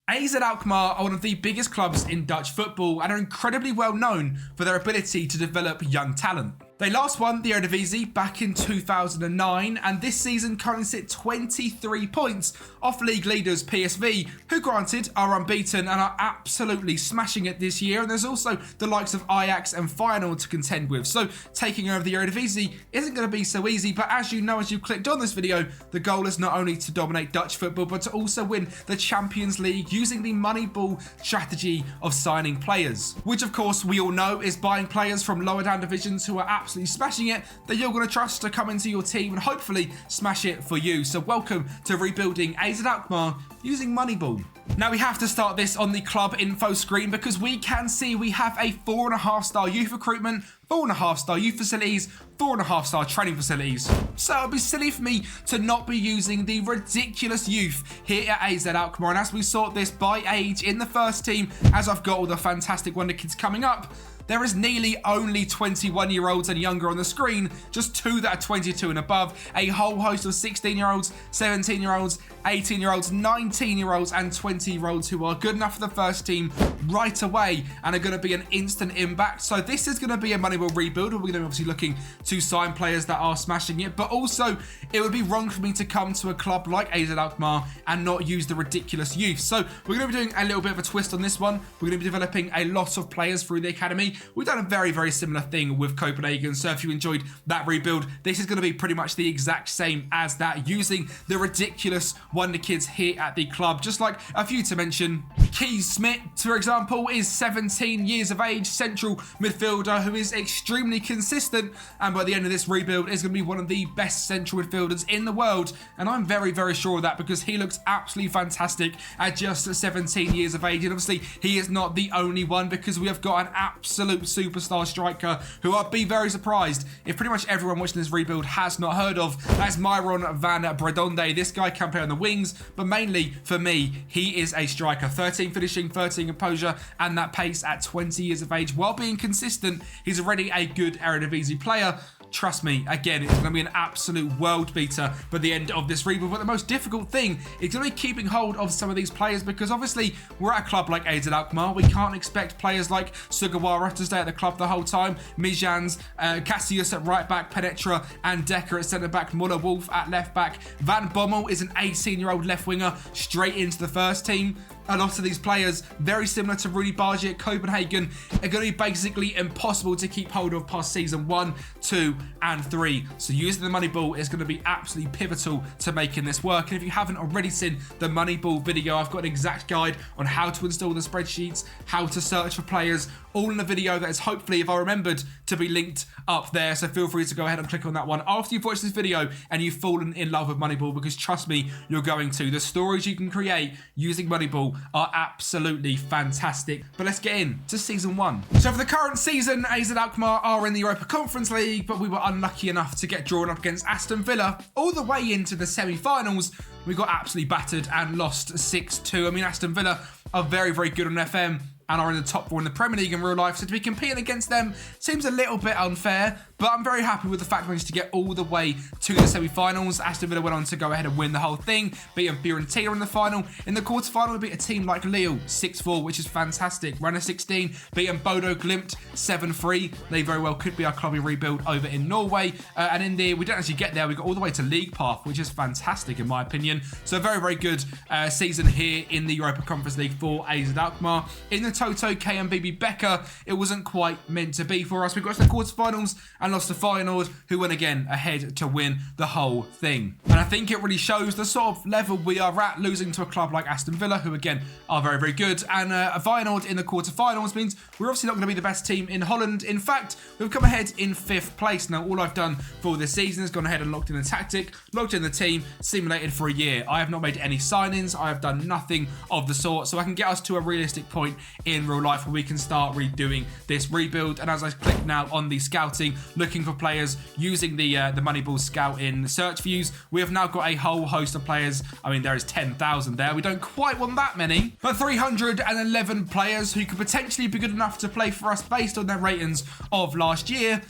AZ Alkmaar are one of the biggest clubs in Dutch football and are incredibly well known for their ability to develop young talent. They last won the Eredivisie back in 2009 and this season currently sit 23 points off league leaders PSV, who granted are unbeaten and are absolutely smashing it this year. And there's also the likes of Ajax and Feyenoord to contend with. So taking over the Eredivisie isn't going to be so easy, but as you know, as you clicked on this video, the goal is not only to dominate Dutch football, but to also win the Champions League using the Moneyball strategy of signing players, which of course we all know is buying players from lower down divisions who are absolutely smashing it, that you're going to trust to come into your team and hopefully smash it for you. So welcome to rebuilding AZ Alkmaar using Moneyball. Now we have to start this on the club info screen because we can see we have a 4.5-star youth recruitment, 4.5-star youth facilities, 4.5-star training facilities. So it would be silly for me to not be using the ridiculous youth here at AZ Alkmaar. And as we sort this by age in the first team, as I've got all the fantastic wonder kids coming up, there is nearly only 21-year-olds and younger on the screen, just 2 that are 22 and above, a whole host of 16-year-olds, 17-year-olds, 18-year-olds, 19-year-olds and 20-year-olds who are good enough for the first team right away and are going to be an instant impact. So this is going to be a Moneyball rebuild. We're going to be obviously looking to sign players that are smashing it, but also it would be wrong for me to come to a club like AZ Alkmaar and not use the ridiculous youth. So we're going to be doing a little bit of a twist on this one. We're going to be developing a lot of players through the academy. We've done a very, very similar thing with Copenhagen. So if you enjoyed that rebuild, this is going to be pretty much the exact same as that, using the ridiculous wonder kids here at the club. Just like a few to mention, Keys Smith, for example, is 17 years of age, central midfielder who is extremely consistent. And by the end of this rebuild is going to be one of the best central midfielders in the world. And I'm very, very sure of that because he looks absolutely fantastic at just 17 years of age. And obviously he is not the only one because we have got an absolute superstar striker who I'd be very surprised if pretty much everyone watching this rebuild has not heard of. That's Myron van Bredonde. This guy can play on the wings, but mainly for me, he is a striker. 13 finishing, 13 composure, and that pace at 20 years of age. While being consistent, he's already a good Eredivisie player. Trust me, again, it's going to be an absolute world beater by the end of this rebuild. But the most difficult thing is going to be keeping hold of some of these players because obviously we're at a club like AZ Alkmaar. We can't expect players like Sugawara to stay at the club the whole time. Mijans, Cassius at right back, Penetra and Decker at centre back, Muller Wolf at left back. Van Bommel is an 18-year-old left winger straight into the first team. A lot of these players, very similar to Rudy Bargi at Copenhagen, are going to be basically impossible to keep hold of past season 1, 2 and 3. So using the Moneyball is going to be absolutely pivotal to making this work. And if you haven't already seen the Moneyball video, I've got an exact guide on how to install the spreadsheets, how to search for players, all in a video that is hopefully, if I remembered, to be linked up there. So feel free to go ahead and click on that one after you've watched this video and you've fallen in love with Moneyball, because trust me, you're going to. The stories you can create using Moneyball are absolutely fantastic. But let's get into season 1. So for the current season, AZ Alkmaar are in the Europa Conference League, but we were unlucky enough to get drawn up against Aston Villa all the way into the semi-finals. We got absolutely battered and lost 6-2. I mean, Aston Villa are very, very good on FM and are in the top 4 in the Premier League in real life. So to be competing against them seems a little bit unfair, but I'm very happy with the fact we managed to get all the way to the semi-finals. Aston Villa went on to go ahead and win the whole thing, beating Fiorentina in the final. In the quarter-final, we beat a team like Lille 6-4, which is fantastic. Runner 16, beating Bodo Glimt 7-3. They very well could be our clubby rebuild over in Norway. And in there, we didn't actually get there. We got all the way to League Path, which is fantastic in my opinion. So a very, very good season here in the Europa Conference League for AZ Alkmaar. In the Toto KMBB Becker, it wasn't quite meant to be for us. We got to the quarterfinals and lost to Feyenoord, who went again ahead to win the whole thing. And I think it really shows the sort of level we are at, losing to a club like Aston Villa, who again are very, very good. And Feyenoord in the quarterfinals means we're obviously not going to be the best team in Holland. In fact, we've come ahead in 5th place. Now, all I've done for this season is gone ahead and locked in the tactic, locked in the team, simulated for a year. I have not made any signings. I have done nothing of the sort, so I can get us to a realistic point in real life where we can start redoing this rebuild. And as I click now on the scouting, looking for players using the Moneyball scout in search views, we have now got a whole host of players. I mean, there is 10,000 there. We don't quite want that many, but 311 players who could potentially be good enough to play for us based on their ratings of last year.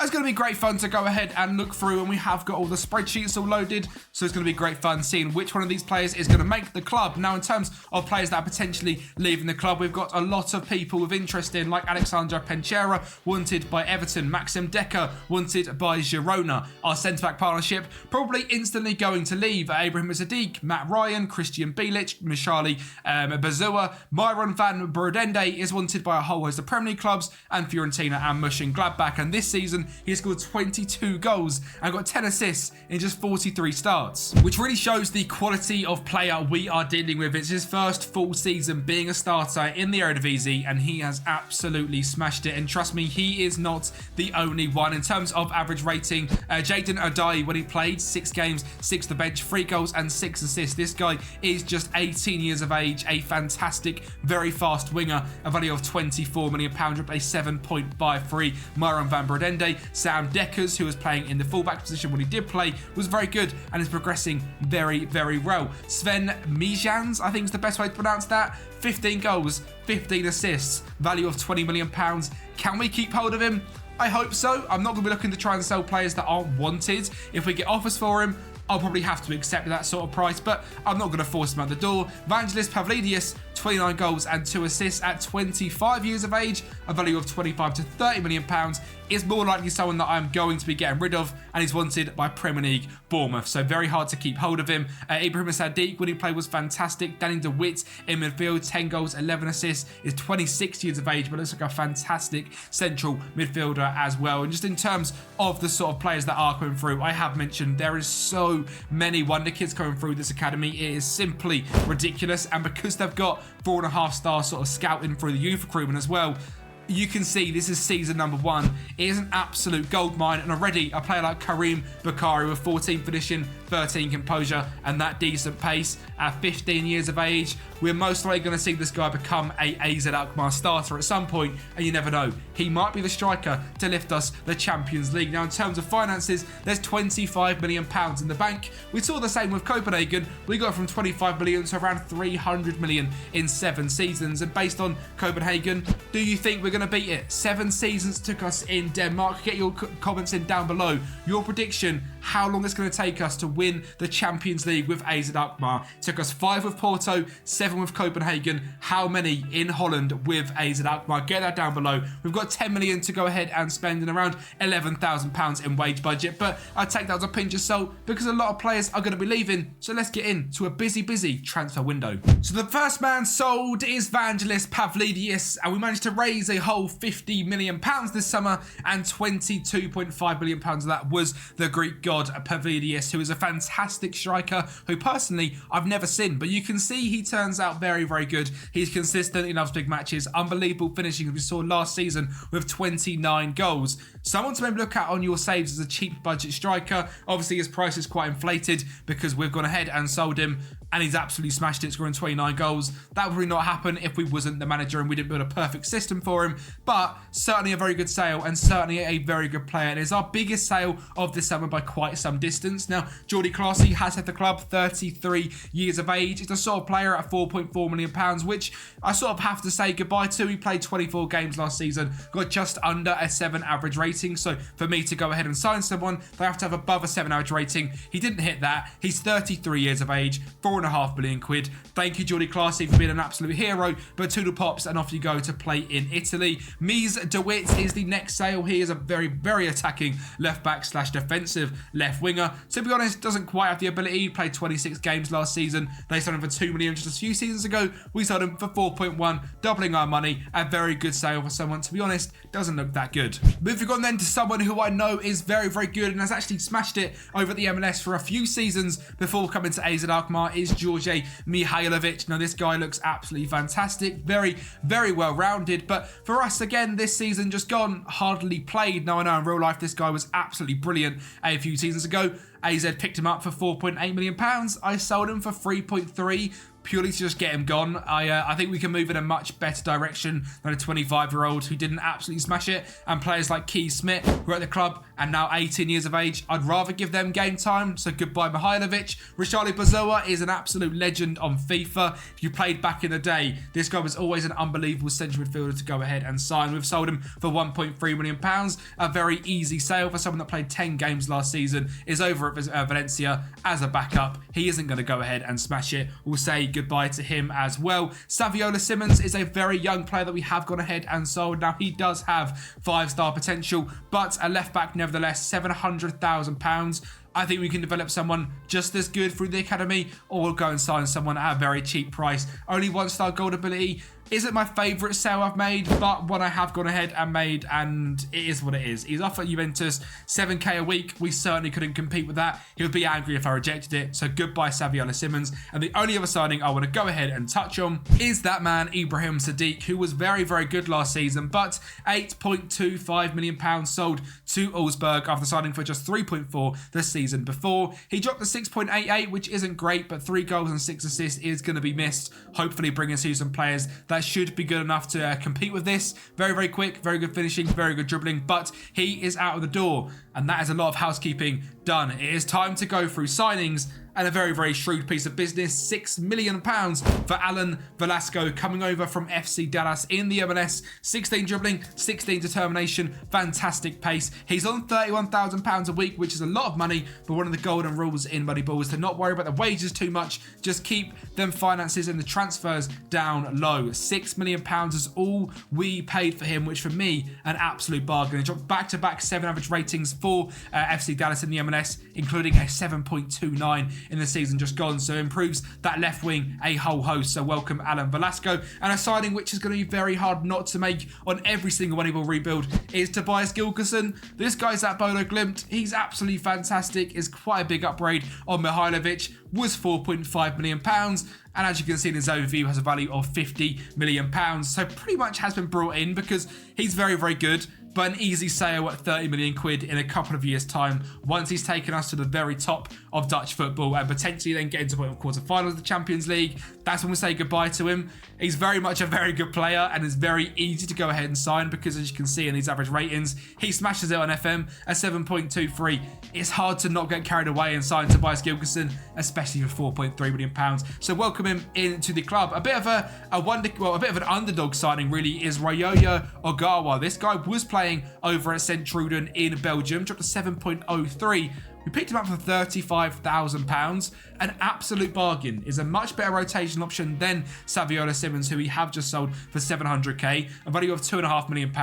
It's going to be great fun to go ahead and look through, and we have got all the spreadsheets all loaded, so it's going to be great fun seeing which one of these players is going to make the club. Now, in terms of players that are potentially leaving the club, we've got a lot of people with interest in, like Alexandre Penchera, wanted by Everton, Maxim Decker, wanted by Girona. Our centre-back partnership probably instantly going to leave. Abraham Sadiq, Matt Ryan, Christian Bielich, Mishali Bazua, Myron van Brodende is wanted by a whole host of Premier League clubs, and Fiorentina and Mönchengladbach. And this season, he scored 22 goals and got 10 assists in just 43 starts, which really shows the quality of player we are dealing with. It's his first full season being a starter in the Eredivisie, and he has absolutely smashed it. And trust me, he is not the only one. In terms of average rating, Jayden Odai, when he played 6 games, 6 to bench, 3 goals and 6 assists. This guy is just 18 years of age, a fantastic, very fast winger, a value of £24 million, with a 7.53. Myron van Brodende, Sam Deckers, who was playing in the fullback position when he did play, was very good and is progressing very, very well. Sven Mijans, I think is the best way to pronounce that. 15 goals, 15 assists, value of £20 million. Can we keep hold of him? I hope so. I'm not going to be looking to try and sell players that aren't wanted. If we get offers for him, I'll probably have to accept that sort of price, but I'm not going to force him out the door. Vangelis Pavlidis, 29 goals and 2 assists at 25 years of age, a value of £25 to £30 million, is more likely someone that I'm going to be getting rid of, and he's wanted by Premier League Bournemouth, so very hard to keep hold of him. Ibrahim Sadiq, when he played, was fantastic. Danny DeWitt in midfield, 10 goals, 11 assists, is 26 years of age, but looks like a fantastic central midfielder as well. And just in terms of the sort of players that are coming through, I have mentioned there is so many wonder kids coming through this academy. It is simply ridiculous, and because they've got 4.5-star sort of scouting through the youth recruitment as well, you can see this is season number 1. It is an absolute goldmine, and already a player like Karim Bakari with 14 finishing, 13 composure, and that decent pace at 15 years of age, we're most likely going to see this guy become a AZ Alkmaar starter at some point, and you never know. He might be the striker to lift us the Champions League. Now, in terms of finances, there's £25 million in the bank. We saw the same with Copenhagen. We got from 25 million to around 300 million in 7 seasons, and based on Copenhagen, do you think we're going to beat it? 7 seasons took us in Denmark. Get your comments in down below. Your prediction, how long it's going to take us to win the Champions League with AZ Alkmaar. It took us 5 with Porto, 7 with Copenhagen. How many in Holland with AZ Alkmaar? Get that down below. We've got 10 million to go ahead and spend, and around £11,000 in wage budget, but I take that as a pinch of salt because a lot of players are going to be leaving. So let's get into a busy transfer window. So the first man sold is Vangelis Pavlidis, and we managed to raise a whole £50 million this summer, and £22.5 million of that was the Greek god Pavlidis, who is a fantastic striker who personally I've never seen, but you can see he turns out very, very good. He's consistent in those big matches, unbelievable finishing as we saw last season with 29 goals. Someone to maybe look at on your saves as a cheap budget striker. Obviously his price is quite inflated because we've gone ahead and sold him, and he's absolutely smashed it, scoring 29 goals. That would probably not happen if we wasn't the manager and we didn't build a perfect system for him, but certainly a very good sale and certainly a very good player. It is our biggest sale of the summer by quite some distance. Now, Jordi Claessy has left the club, 33 years of age. It's a sort of player at £4.4 million, which I sort of have to say goodbye to. He played 24 games last season, got just under a 7 average rating, so for me to go ahead and sign someone, they have to have above a 7 average rating. He didn't hit that. He's 33 years of age, £4.5 million. Thank you, Jordi Claessy, for being an absolute hero, but toodle pops and off you go to play in Italy. Mies de Wit is the next sale. He is a very, very attacking left back / defensive left winger. To be honest, doesn't quite have the ability. He played 26 games last season. They sold him for 2 million just a few seasons ago. We sold him for 4.1, doubling our money. A very good sale for someone, to be honest, doesn't look that good. Moving on then to someone who I know is very, very good and has actually smashed it over at the MLS for a few seasons before coming to AZ Alkmaar is George Mihailovic. Now, this guy looks absolutely fantastic. Very, very well rounded. But for us, again, this season just gone, hardly played. Now, I know in real life this guy was absolutely brilliant a few seasons ago. AZ picked him up for £4.8 million. I sold him for 3.3 purely to just get him gone. I think we can move in a much better direction than a 25-year-old who didn't absolutely smash it. And players like Keith Smith, who are at the club and now 18 years of age. I'd rather give them game time, so goodbye Mihailovic. Richarli Bazoa is an absolute legend on FIFA. If you played back in the day, this guy was always an unbelievable central midfielder to go ahead and sign. We've sold him for £1.3 million. A very easy sale for someone that played 10 games last season, is over at Valencia as a backup. He isn't going to go ahead and smash it. We'll say goodbye to him as well. Saviola Simmons is a very young player that we have gone ahead and sold. Now, he does have 5-star potential, but a left back nevertheless, £700,000. I think we can develop someone just as good through the academy, or we'll go and sign someone at a very cheap price. Only 1-star gold ability. Isn't my favourite sale I've made, but one I have gone ahead and made, and it is what it is. He's off at Juventus, 7k a week. We certainly couldn't compete with that. He would be angry if I rejected it. So goodbye Saviola Simmons. And the only other signing I want to go ahead and touch on is that man Ibrahim Sadiq, who was very, very good last season, but £8.25 million sold to Augsburg after signing for just 3.4 the season before. He dropped to 6.88, which isn't great, but 3 goals and 6 assists is going to be missed. Hopefully bring us some players that should be good enough to compete with this. Very, very quick, very good finishing, very good dribbling, but he is out of the door, and that is a lot of housekeeping done. It is time to go through signings, and a very, very shrewd piece of business. £6 million for Alan Velasco, coming over from FC Dallas in the MLS. 16 dribbling, 16 determination, fantastic pace. He's on £31,000 a week, which is a lot of money, but one of the golden rules in Moneyball is to not worry about the wages too much. Just keep them finances and the transfers down low. £6 million is all we paid for him, which for me, an absolute bargain. He dropped back-to-back 7 average ratings for FC Dallas in the MLS, including a 7.29 in the season just gone, so improves that left wing a whole host. So welcome Alan Velasco. And a signing which is going to be very hard not to make on every single Moneyball rebuild is Tobias Gilkyson. This guy's at Bodo Glimt. He's absolutely fantastic. Is quite a big upgrade on Mihailovic. Was £4.5 million. And as you can see in his overview, has a value of £50 million. So pretty much has been brought in because he's very, very good. But an easy sale at 30 million quid in a couple of years' time, once he's taken us to the very top of Dutch football and potentially then get into the quarterfinals of the Champions League. That's when we say goodbye to him. He's very much a very good player and is very easy to go ahead and sign because, as you can see in these average ratings, he smashes it on FM at 7.23. It's hard to not get carried away and sign Tobias Gilkyson, especially for £4.3 million. So welcome him into the club. A bit of a bit of an underdog signing really is Ryoya Ogawa. This guy was playing over at Centruden in Belgium, dropped to 7.03. We picked him up for £35,000. An absolute bargain. Is a much better rotation option than Saviola Simmons, who we have just sold for 700k. A value of £2.5 million.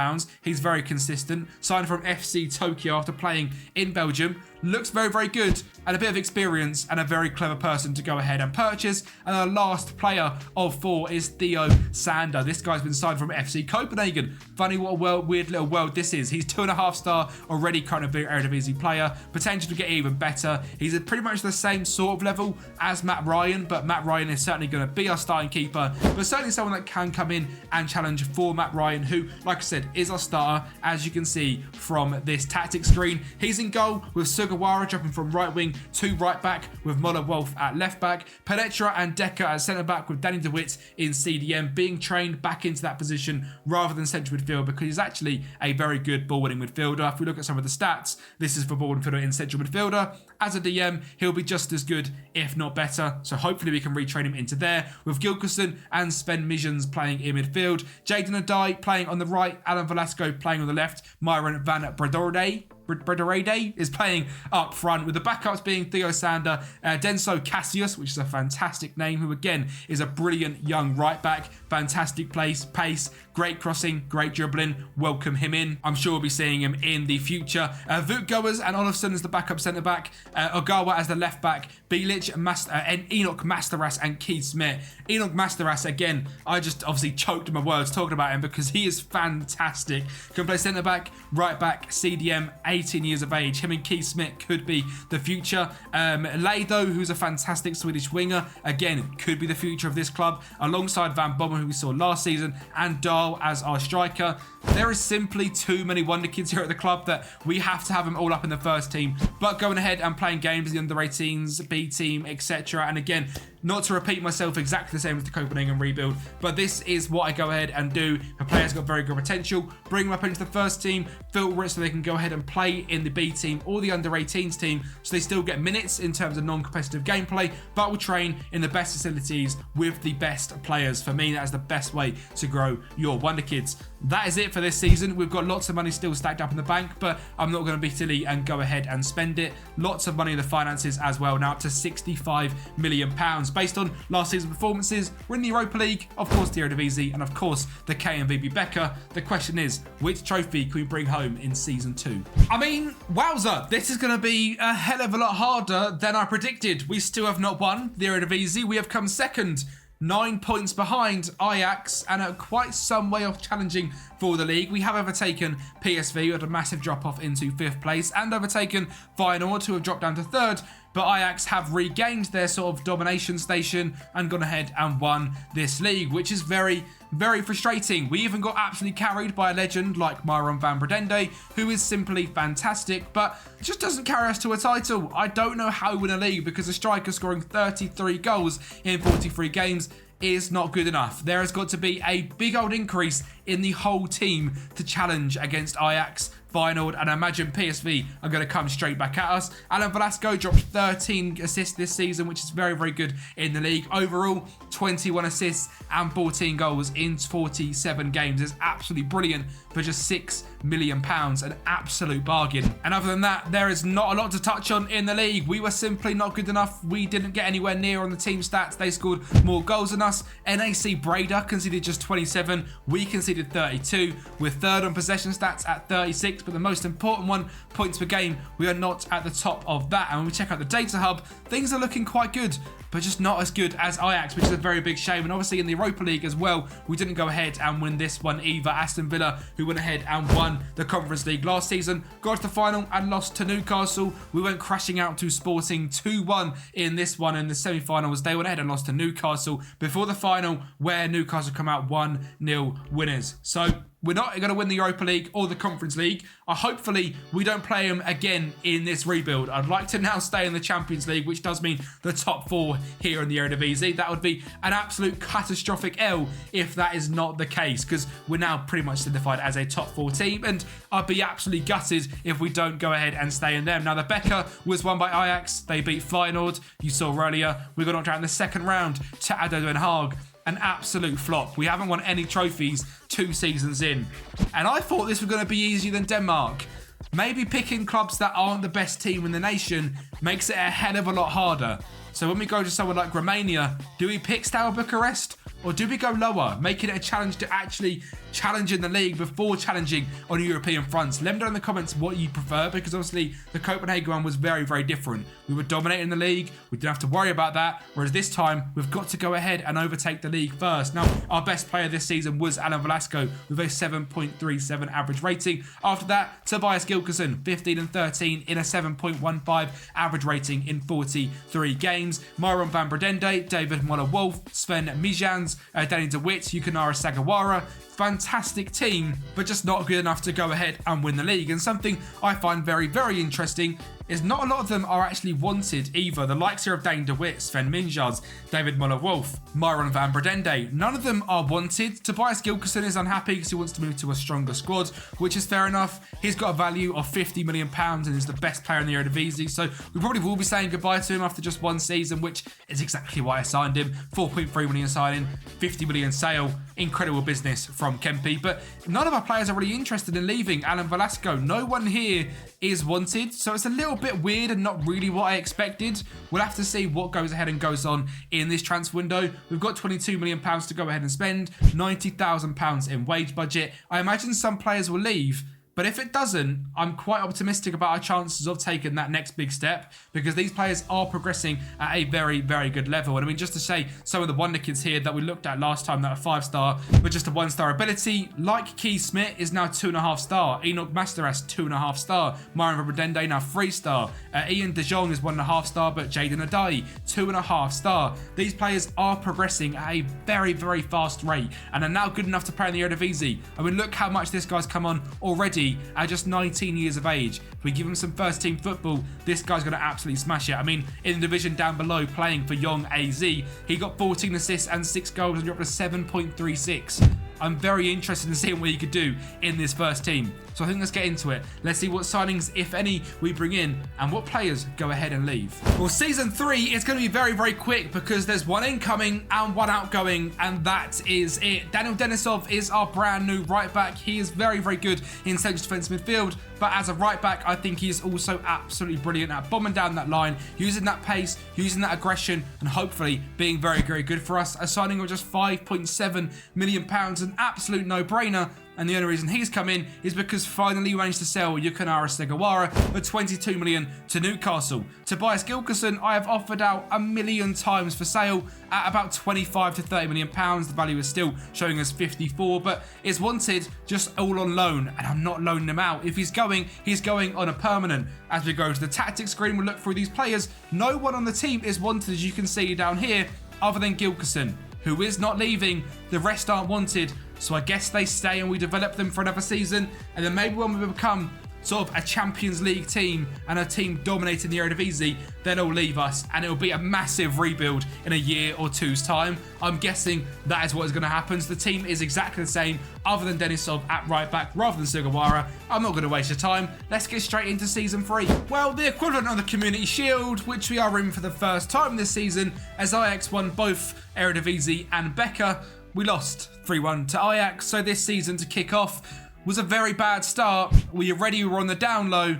He's very consistent. Signed from FC Tokyo after playing in Belgium. Looks very, very good, and a bit of experience, and a very clever person to go ahead and purchase. And our last player of 4 is Theo Sander. This guy's been signed from FC Copenhagen. Funny what a weird little world this is. He's 2.5-star, already kind of big Eredivisie player. Potential to get even better. He's at pretty much the same sort of level as Matt Ryan, but Matt Ryan is certainly going to be our starting keeper, but certainly someone that can come in and challenge for Matt Ryan, who, like I said, is our starter, as you can see from this tactics screen. He's in goal with Sugawara dropping from right wing to right back, with Moller Wolf at left back, Penetra and Decker at centre back, with Danny DeWitt in CDM, being trained back into that position rather than central midfield, because he's actually a very good ball winning midfielder. If we look at some of the stats, this is for ball midfielder in central midfielder. As a DM, he'll be just as good, if not better. So hopefully we can retrain him into there, with Gilkyson and Sven Missions playing in midfield, Jaden Adai playing on the right, Alan Velasco playing on the left, Myron Van Bredorede is playing up front, with the backups being Theo Sander, Denso Cassius, which is a fantastic name, who again is a brilliant young right back. Fantastic pace, great crossing, great dribbling. Welcome him in. I'm sure we'll be seeing him in the future. Voot Goers and Olofsson as the backup centre back, Ogawa as the left back, Bilic, and Enoch Masteras and Keith Smith. Enoch Masteras, again, I just obviously choked my words talking about him because he is fantastic. Can play centre back, right back, CDM, 18 years of age. Him and Keith Smith could be the future. Lado, who's a fantastic Swedish winger, again, could be the future of this club, alongside Van Bommel, who we saw last season, and Dahl as our striker. There is simply too many wonder kids here at the club that we have to have them all up in the first team. But going ahead and playing games in the under 18s, B team, etc. And again, not to repeat myself exactly the same as the Copenhagen Rebuild, but this is what I go ahead and do for players got very good potential. Bring them up into the first team, filter it so they can go ahead and play in the B team or the under 18s team, so they still get minutes in terms of non-competitive gameplay, but will train in the best facilities with the best players. For me, that is the best way to grow your Wonder Kids. That is it for this season. We've got lots of money still stacked up in the bank, but I'm not going to be silly and go ahead and spend it. Lots of money in the finances as well, now up to £65 million. Based on last season's performances, we're in the Europa League, of course the Eredivisie, and of course the KNVB Becker. The question is, which trophy can we bring home in Season 2? I mean, wowza, this is going to be a hell of a lot harder than I predicted. We still have not won the Eredivisie. We have come second, 9 points behind Ajax, and are quite some way off challenging for the league. We have overtaken PSV, who had a massive drop off into 5th place, and overtaken Feyenoord, who have dropped down to 3rd. But Ajax have regained their sort of domination station and gone ahead and won this league, which is very, very frustrating. We even got absolutely carried by a legend like Myron van Bredende, who is simply fantastic, but just doesn't carry us to a title. I don't know how we win a league, because a striker scoring 33 goals in 43 games is not good enough. There has got to be a big old increase in the whole team to challenge against Ajax, Feyenoord, and I imagine PSV are going to come straight back at us. Alan Velasco dropped 13 assists this season, which is very, very good in the league. Overall, 21 assists and 14 goals in 47 games is absolutely brilliant for just £6 million, an absolute bargain. And other than that, there is not a lot to touch on in the league. We were simply not good enough. We didn't get anywhere near on the team stats. They scored more goals than us. NAC Breda conceded just 27. We conceded 32. We're third on possession stats at 36, but the most important one, points per game, we are not at the top of that. And when we check out the data hub, things are looking quite good, but just not as good as Ajax, which is a very big shame. And obviously in the Europa League as well, we didn't go ahead and win this one either. Aston Villa, who went ahead and won the Conference League last season, got to the final and lost to Newcastle. We went crashing out to Sporting 2-1 in this one. In the semi-finals, they went ahead and lost to Newcastle before the final, where Newcastle come out 1-0 winners. So we're not going to win the Europa League or the Conference League. Hopefully, we don't play them again in this rebuild. I'd like to now stay in the Champions League, which does mean the top 4 here in the Eredivisie. That would be an absolute catastrophic L if that is not the case, because we're now pretty much solidified as a top 4 team, and I'd be absolutely gutted if we don't go ahead and stay in them. Now, the Becker was won by Ajax. They beat Feyenoord. You saw earlier, we got knocked out in the second round to ADO Den Haag. An absolute flop. We haven't won any trophies 2 seasons in. And I thought this was going to be easier than Denmark. Maybe picking clubs that aren't the best team in the nation makes it a hell of a lot harder. So when we go to someone like Romania, do we pick Steaua Bucharest? Or do we go lower, making it a challenge to actually challenge in the league before challenging on European fronts? Let me know in the comments what you prefer, because obviously the Copenhagen one was very, very different. We were dominating the league. We didn't have to worry about that. Whereas this time, we've got to go ahead and overtake the league first. Now, our best player this season was Alan Velasco with a 7.37 average rating. After that, Tobias Gilkison, 15 and 13 in a 7.15 average rating in 43 games. Myron van Bredende, David Moller-Wolf, Sven Mijans, Danny DeWitt, Yukinara Sagawara. Fantastic team, but just not good enough to go ahead and win the league. And something I find very, very interesting is not a lot of them are actually wanted either. The likes here of Dane DeWitt, Sven Mijans, David Moller-Wolf, Myron van Bredende, none of them are wanted. Tobias Gilkison is unhappy because he wants to move to a stronger squad, which is fair enough. He's got a value of £50 million and is the best player in the Eredivisie, so we probably will be saying goodbye to him after just 1 season, which is exactly why I signed him. 4.3 million signing, 50 million sale, incredible business from Kempi. But none of our players are really interested in leaving. Alan Velasco, no one here is wanted, so it's a little bit weird and not really what I expected. We'll have to see what goes ahead and goes on in this transfer window. We've got £22 million to go ahead and spend, £90,000 in wage budget. I imagine some players will leave, but if it doesn't, I'm quite optimistic about our chances of taking that next big step, because these players are progressing at a very, very good level. And I mean, just to say, some of the Wonder Kids here that we looked at last time that are 5-star, but just a 1-star ability, like Keith Smith is now 2.5-star. Enoch Masteras, 2.5-star. Myron Bredende now 3-star. Ian De Jong is 1.5-star, but Jaden Adai, 2.5-star. These players are progressing at a very, very fast rate and are now good enough to play in the Eredivisie. I mean, look how much this guy's come on already Kempi at just 19 years of age. If we give him some first team football, this guy's going to absolutely smash it. I mean, in the division down below, playing for young AZ, he got 14 assists and 6 goals and dropped to 7.36. I'm very interested in seeing what he could do in this first team. So I think let's get into it. Let's see what signings, if any, we bring in and what players go ahead and leave. Well, season 3 is going to be very, very quick because there's one incoming and one outgoing, and that is it. Daniel Denisov is our brand new right back. He is very, very good in central defensive midfield, but as a right back, I think he is also absolutely brilliant at bombing down that line, using that pace, using that aggression, and hopefully being very, very good for us. A signing of just £5.7 million, an absolute no-brainer. And the only reason he's come in is because finally we managed to sell Yukinara Sugawara for $22 million to Newcastle. Tobias Gilkyson, I have offered out a million times for sale at about 25 to 30 million pounds. The value is still showing us 54, but is wanted just all on loan, and I'm not loaning him out. If he's going on a permanent. As we go to the tactics screen, we'll look through these players. No one on the team is wanted, as you can see down here, other than Gilkyson, who is not leaving. The rest aren't wanted. So I guess they stay and we develop them for another season. And then maybe when we become sort of a Champions League team and a team dominating the Eredivisie, then they'll leave us and it'll be a massive rebuild in a year or two's time. I'm guessing that is what is going to happen. So the team is exactly the same other than Denisov at right back rather than Sugawara. I'm not going to waste your time. Let's get straight into season 3. Well, the equivalent of the Community Shield, which we are in for the first time this season, as Ajax won both Eredivisie and Becker. We lost 3-1 to Ajax, so this season to kick off was a very bad start. We already were on the down low,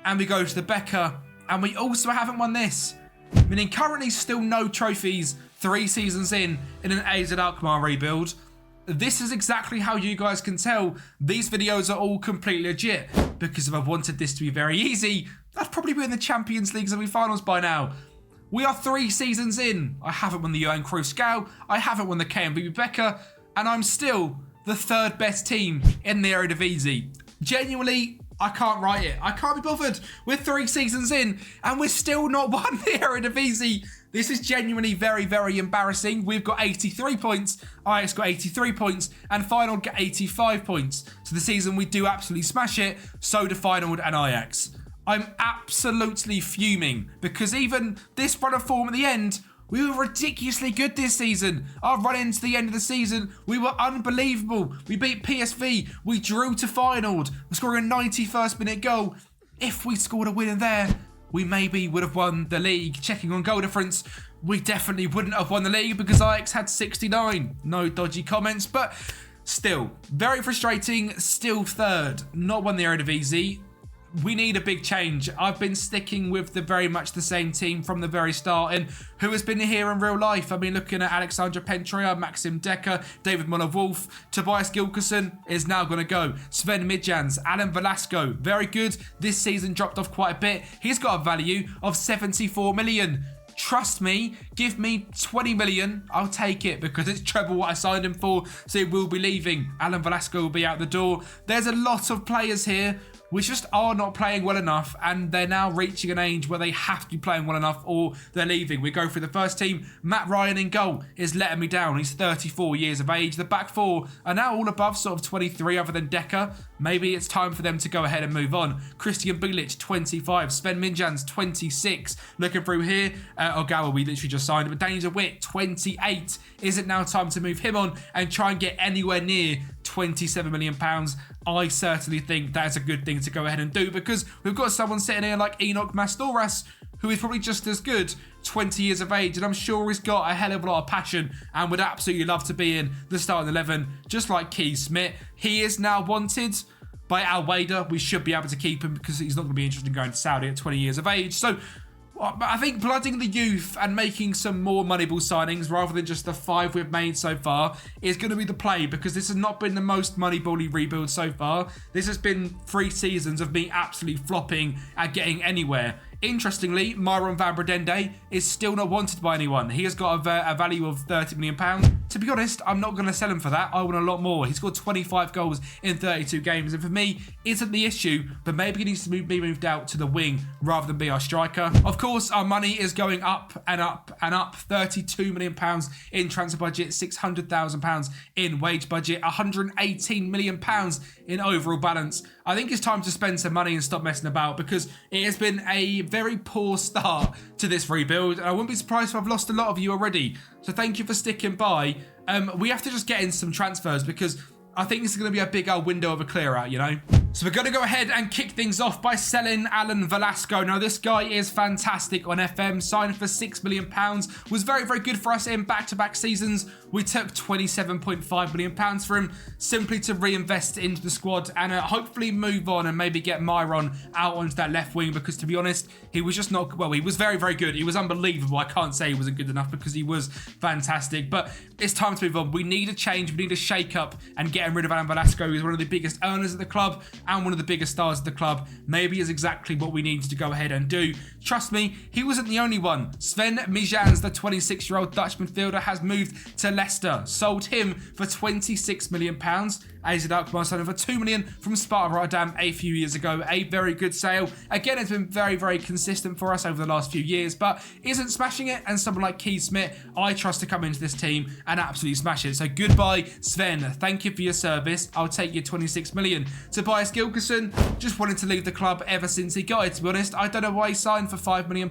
and we go to the Becker, and we also haven't won this. Meaning currently still no trophies 3 seasons in an AZ Alkmaar rebuild. This is exactly how you guys can tell these videos are all completely legit, because if I wanted this to be very easy, I'd probably be in the Champions League semi-finals by now. We are 3 seasons in. I haven't won the Johan Cruyff Scale. I haven't won the KMB Becker. And I'm still the 3rd best team in the Eredivisie. Genuinely, I can't write it. I can't be bothered. We're 3 seasons in and we're still not won the Eredivisie. This is genuinely very, very embarrassing. We've got 83 points. Ajax got 83 points. And Feyenoord get 85 points. So the season we do absolutely smash it. So do Feyenoord and Ajax. I'm absolutely fuming because even this run of form at the end, we were ridiculously good this season. Our run into the end of the season, we were unbelievable. We beat PSV. We drew to Feyenoord. We're scoring a 91st minute goal. If we scored a win in there, we maybe would have won the league. Checking on goal difference, we definitely wouldn't have won the league because Ajax had 69. No dodgy comments, but still, very frustrating. Still 3rd. Not won the Eredivisie. We need a big change. I've been sticking with very much the same team from the very start, and who has been here in real life? I've been looking at Alexandra Pentroya, Maxim Decker, David Muller-Wolf. Tobias Gilkyson is now going to go. Sven Midjans, Alan Velasco, very good. This season dropped off quite a bit. He's got a value of 74 million. Trust me, give me 20 million, I'll take it because it's treble what I signed him for, so he will be leaving. Alan Velasco will be out the door. There's a lot of players here which just are not playing well enough, and they're now reaching an age where they have to be playing well enough or they're leaving. We go through the first team. Matt Ryan in goal is letting me down. He's 34 years of age. The back 4 are now all above sort of 23 other than Decker. Maybe it's time for them to go ahead and move on. Christian Bilic, 25. Sven Midjans, 26. Looking through here, Ogawa, we literally just signed him. But Daniel Witt, 28. Is it now time to move him on and try and get anywhere near £27 million? I certainly think that's a good thing to go ahead and do because we've got someone sitting here like Enoch Mastoras, who is probably just as good, 20 years of age, and I'm sure he's got a hell of a lot of passion and would absolutely love to be in the starting 11, just like Keith Smith. He is now wanted by Al-Wader. We should be able to keep him because he's not going to be interested in going to Saudi at 20 years of age. So I think blooding the youth and making some more Moneyball signings rather than just the 5 we've made so far is going to be the play because this has not been the most Moneyball-y rebuild so far. This has been 3 seasons of me absolutely flopping at getting anywhere Interestingly, Myron Van Bredende is still not wanted by anyone. He has got a value of £30 million. To be honest, I'm not going to sell him for that. I want a lot more. He scored 25 goals in 32 games, and for me, isn't the issue, but maybe he needs to be moved out to the wing rather than be our striker. Of course, our money is going up and up and up. £32 million in transfer budget, £600,000 in wage budget, £118 million in overall balance. I think it's time to spend some money and stop messing about, because it has been a very poor start to this rebuild. I wouldn't be surprised if I've lost a lot of you already. So thank you for sticking by. We have to just get in some transfers, because I think this is going to be a big old window of a clear out, you know? So we're going to go ahead and kick things off by selling Alan Velasco. Now, this guy is fantastic on FM, signed for £6 million. Was very, very good for us in back-to-back seasons. We took £27.5 million for him, simply to reinvest into the squad and hopefully move on and maybe get Myron out onto that left wing, because to be honest, he was just not, well, he was very, very good. He was unbelievable. I can't say he wasn't good enough, because he was fantastic. But it's time to move on. We need a change. We need a shake-up and getting rid of Alan Velasco. He's one of the biggest earners of the club and one of the biggest stars of the club. Maybe is exactly what we needed to go ahead and do. Trust me, he wasn't the only one. Sven Mijans, the 26-year-old Dutch midfielder, has moved to Leicester. Sold him for £26 million. AZ Alkmaar signed him for £2 million from Sparta Rotterdam a few years ago. A very good sale. Again, it's been very, very consistent for us over the last few years, but isn't smashing it. And someone like Keith Smith, I trust to come into this team and absolutely smash it. So goodbye, Sven. Thank you for your service. I'll take your £26 million. Tobias Gilkison just wanted to leave the club ever since he got it, to be honest. I don't know why he signed for £5 million.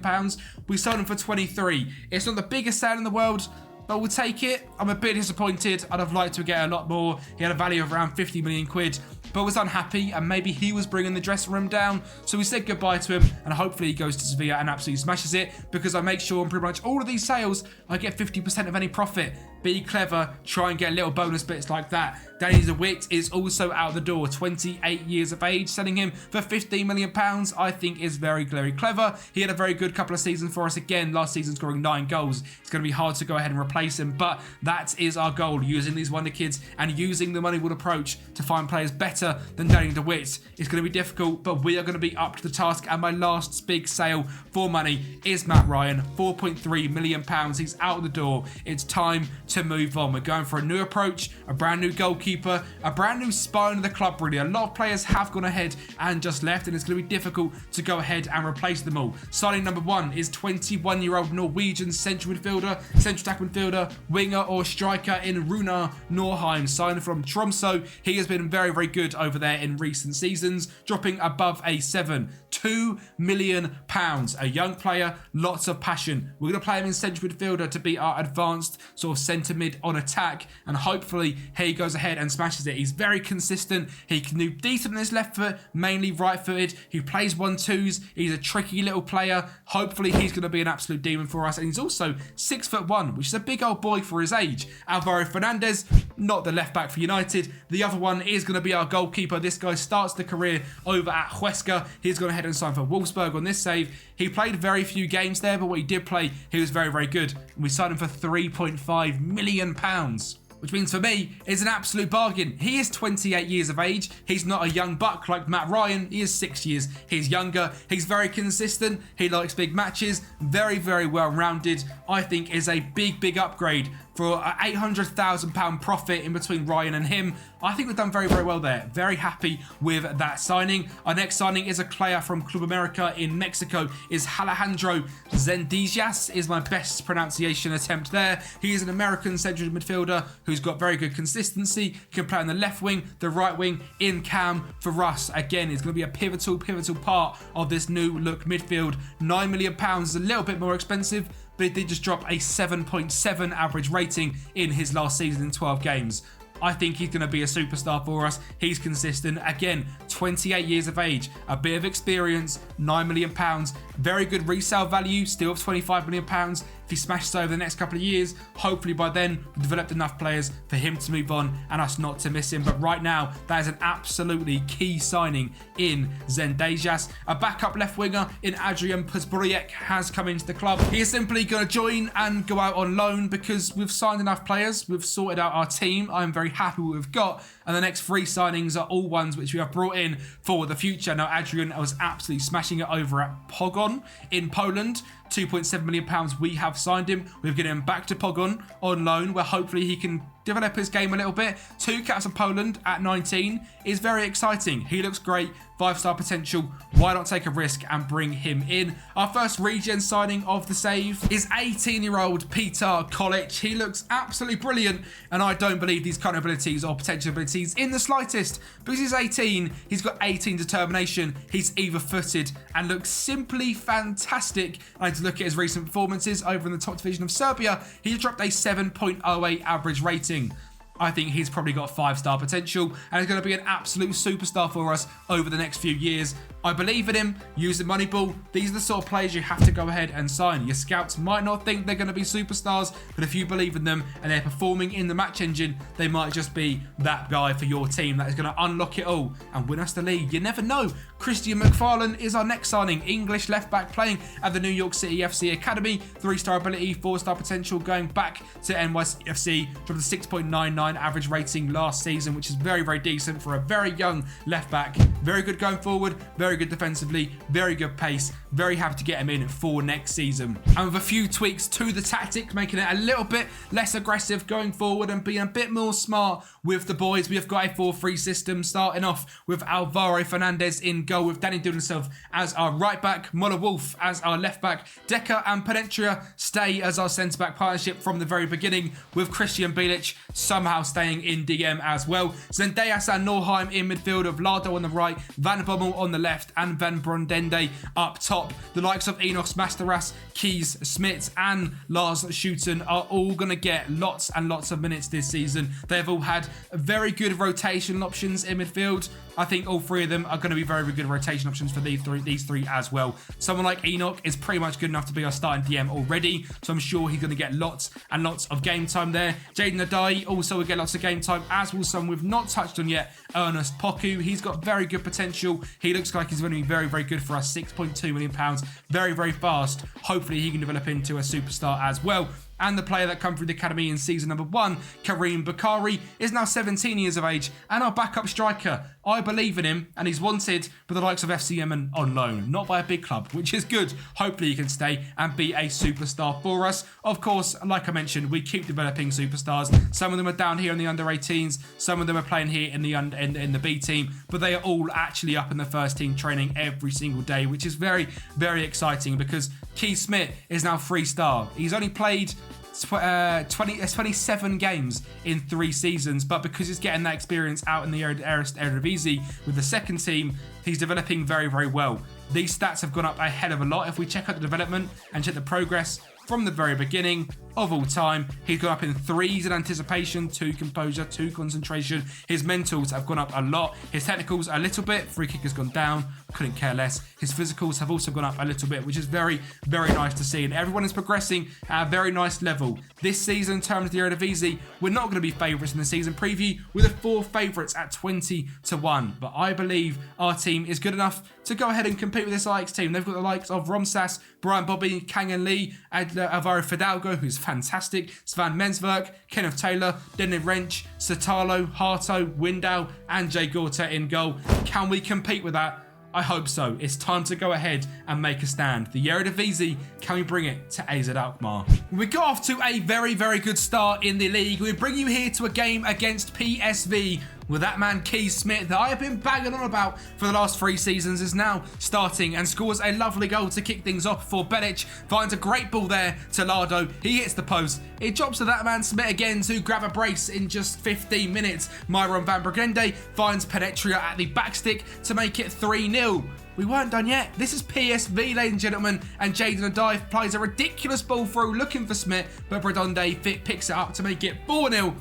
We sold him for 23. It's not the biggest sale in the world, but we'll take it. I'm a bit disappointed. I'd have liked to get a lot more. He had a value of around 50 million quid, but was unhappy, and maybe he was bringing the dressing room down. So we said goodbye to him, and hopefully he goes to Sevilla and absolutely smashes it, because I make sure on pretty much all of these sales, I get 50% of any profit. Be clever, try and get little bonus bits like that. Danny DeWitt is also out the door, 28 years of age. Selling him for £15 million, I think is very, very clever. He had a very good couple of seasons for us. Again, last season scoring 9 goals. It's going to be hard to go ahead and replace him, but that is our goal, using these wonder kids and using the Moneyball approach to find players better than Danny DeWitt. It's going to be difficult, but we are going to be up to the task. And my last big sale for money is Matt Ryan, £4.3 million. He's out the door. It's time to move on. We're going for a new approach, a brand new goalkeeper, a brand new spine of the club, really. A lot of players have gone ahead and just left, and it's going to be difficult to go ahead and replace them all. Signing number 1 is 21-year-old Norwegian central midfielder, central attack midfielder, winger or striker in Runar Norheim, signed from Tromsø. He has been very, very good over there in recent seasons, dropping above a 7. £2 million. A young player, lots of passion. We're going to play him in central midfielder to be our advanced sort of centre mid on attack, and hopefully he goes ahead and smashes it. He's very consistent. He can do decent on his left foot, mainly right-footed. He plays 1-2s. He's a tricky little player. Hopefully he's going to be an absolute demon for us, and he's also 6'1", which is a big old boy for his age. Alvaro Fernandez, not the left back for United. The other one is going to be our goalkeeper. This guy starts the career over at Huesca. He's gone ahead and signed for Wolfsburg on this save. He played very few games there, but what he did play, he was very, very good. And we signed him for £3.5 million. Which means for me, it's an absolute bargain. He is 28 years of age. He's not a young buck like Matt Ryan. He is 6 years. He's younger. He's very consistent. He likes big matches. Very, very well-rounded. I think is a big, big upgrade for an £800,000 profit in between Ryan and him. I think we've done very, very well there. Very happy with that signing. Our next signing is a player from Club America in Mexico, is Alejandro Zendijas, is my best pronunciation attempt there. He is an American central midfielder who's got very good consistency, can play on the left wing, the right wing, in cam for us. Again, he's going to be a pivotal part of this new look midfield. £9 million is a little bit more expensive, but it did just drop a 7.7 average rating in his last season in 12 games. I think he's going to be a superstar for us. He's consistent. Again, 28 years of age, a bit of experience, £9 million. Very good resale value, still of £25 million. if he smashes over the next couple of years, hopefully by then we've developed enough players for him to move on and us not to miss him. But right now, that is an absolutely key signing in Zendejas. A backup left winger in Adrian Pozboriek has come into the club. He is simply going to join and go out on loan because we've signed enough players. We've sorted out our team. I'm very happy with what we've got. And the next 3 signings are all ones which we have brought in for the future. Now, Adrian was absolutely smashing it over at Pogoń in Poland. £2.7 million we have signed him. We've given him back to Pogoń on loan, where hopefully he can develop his game a little bit. 2 caps of Poland at 19 is very exciting. He looks great, 5-star potential. Why not take a risk and bring him in? Our first regen signing of the save is 18-year-old Peter Kolic. He looks absolutely brilliant, and I don't believe these kind of abilities or potential abilities in the slightest. Because he's 18, he's got 18 determination, he's either-footed, and looks simply fantastic. I need to look at his recent performances over in the top division of Serbia. He's dropped a 7.08 average rating. I think he's probably got 5-star potential and is going to be an absolute superstar for us over the next few years. I believe in him. Using Moneyball, these are the sort of players you have to go ahead and sign. Your scouts might not think they're going to be superstars, but if you believe in them and they're performing in the match engine, they might just be that guy for your team that is going to unlock it all and win us the league. You never know. Christian McFarlane is our next signing. English left back playing at the New York City FC Academy. 3-star ability, 4-star potential, going back to NYCFC from the 6.99 average rating last season, which is very, very decent for a very young left back. Very good going forward, very good defensively, very good pace. Very happy to get him in for next season. And with a few tweaks to the tactic, making it a little bit less aggressive going forward and being a bit more smart with the boys, we have got a 4-3 system, starting off with Alvaro Fernandez in goal, with Danny Dudensov as our right back, Mola Wolf as our left back, Decker and Penetria stay as our centre back partnership from the very beginning, with Christian Bilic somehow staying in DM as well. Zendejas and Norheim in midfield, of Lardo on the right, Van Bommel on the left, and Van Brondende up top. The likes of Enos Masteras, Keys Smits and Lars Schuten are all going to get lots and lots of minutes this season. They've all had very good rotation options in midfield. I think all 3 of them are going to be very, very good rotation options for these three as well. Someone like Enoch is pretty much good enough to be our starting DM already, so I'm sure he's going to get lots and lots of game time there. Jaden Adai also will get lots of game time, as will someone we've not touched on yet, Ernest Poku. He's got very good potential. He looks like he's going to be very, very good for us. £6.2 million. Very, very fast. Hopefully he can develop into a superstar as well. And the player that come through the academy in season number 1, Karim Bakari, is now 17 years of age and our backup striker. I believe in him, and he's wanted for the likes of FCM and on loan, not by a big club, which is good. Hopefully he can stay and be a superstar for us. Of course, like I mentioned, we keep developing superstars. Some of them are down here in the under 18s, some of them are playing here in the in the B team, but they are all actually up in the first team training every single day, which is very, very exciting, because Keith Smith is now 3-star. He's only played 27 games in 3 seasons, but because he's getting that experience out in the Eredivisie with the second team, he's developing very, very well. These stats have gone up a hell of a lot. If we check out the development and check the progress from the very beginning of all time, he's gone up in 3s in anticipation, 2 composure, 2 concentration. His mentals have gone up a lot. His technicals a little bit. Free kick has gone down. Couldn't care less. His physicals have also gone up a little bit, which is very, very nice to see. And everyone is progressing at a very nice level. This season, in terms of the Eredivisie, we're not going to be favourites in the season preview. We're the 4 favourites at 20-1. But I believe our team is good enough to go ahead and compete with this Ajax team. They've got the likes of Romsas, Brian Bobby, Kangan Lee, Alvaro Fidalgo, who's fantastic, Svan Mensverk, Kenneth Taylor, Dennis Wrench, Satalo, Harto, Window, and Jay Gorta in goal. Can we compete with that? I hope so. It's time to go ahead and make a stand. The Eredivisie, can we bring it to AZ Alkmaar? We got off to a very, very good start in the league. We bring you here to a game against PSV, with that man Keys Smith that I have been banging on about for the last 3 seasons is now starting and scores a lovely goal to kick things off for Belic. Finds a great ball there to Lardo. He hits the post. It drops to that man Smith again to grab a brace in just 15 minutes. Myron Van Brugende finds Penetria at the backstick to make it 3-0. We weren't done yet. This is PSV, ladies and gentlemen, and Jaden Adai plays a ridiculous ball through looking for Smith, but Bredonde picks it up to make it 4-0.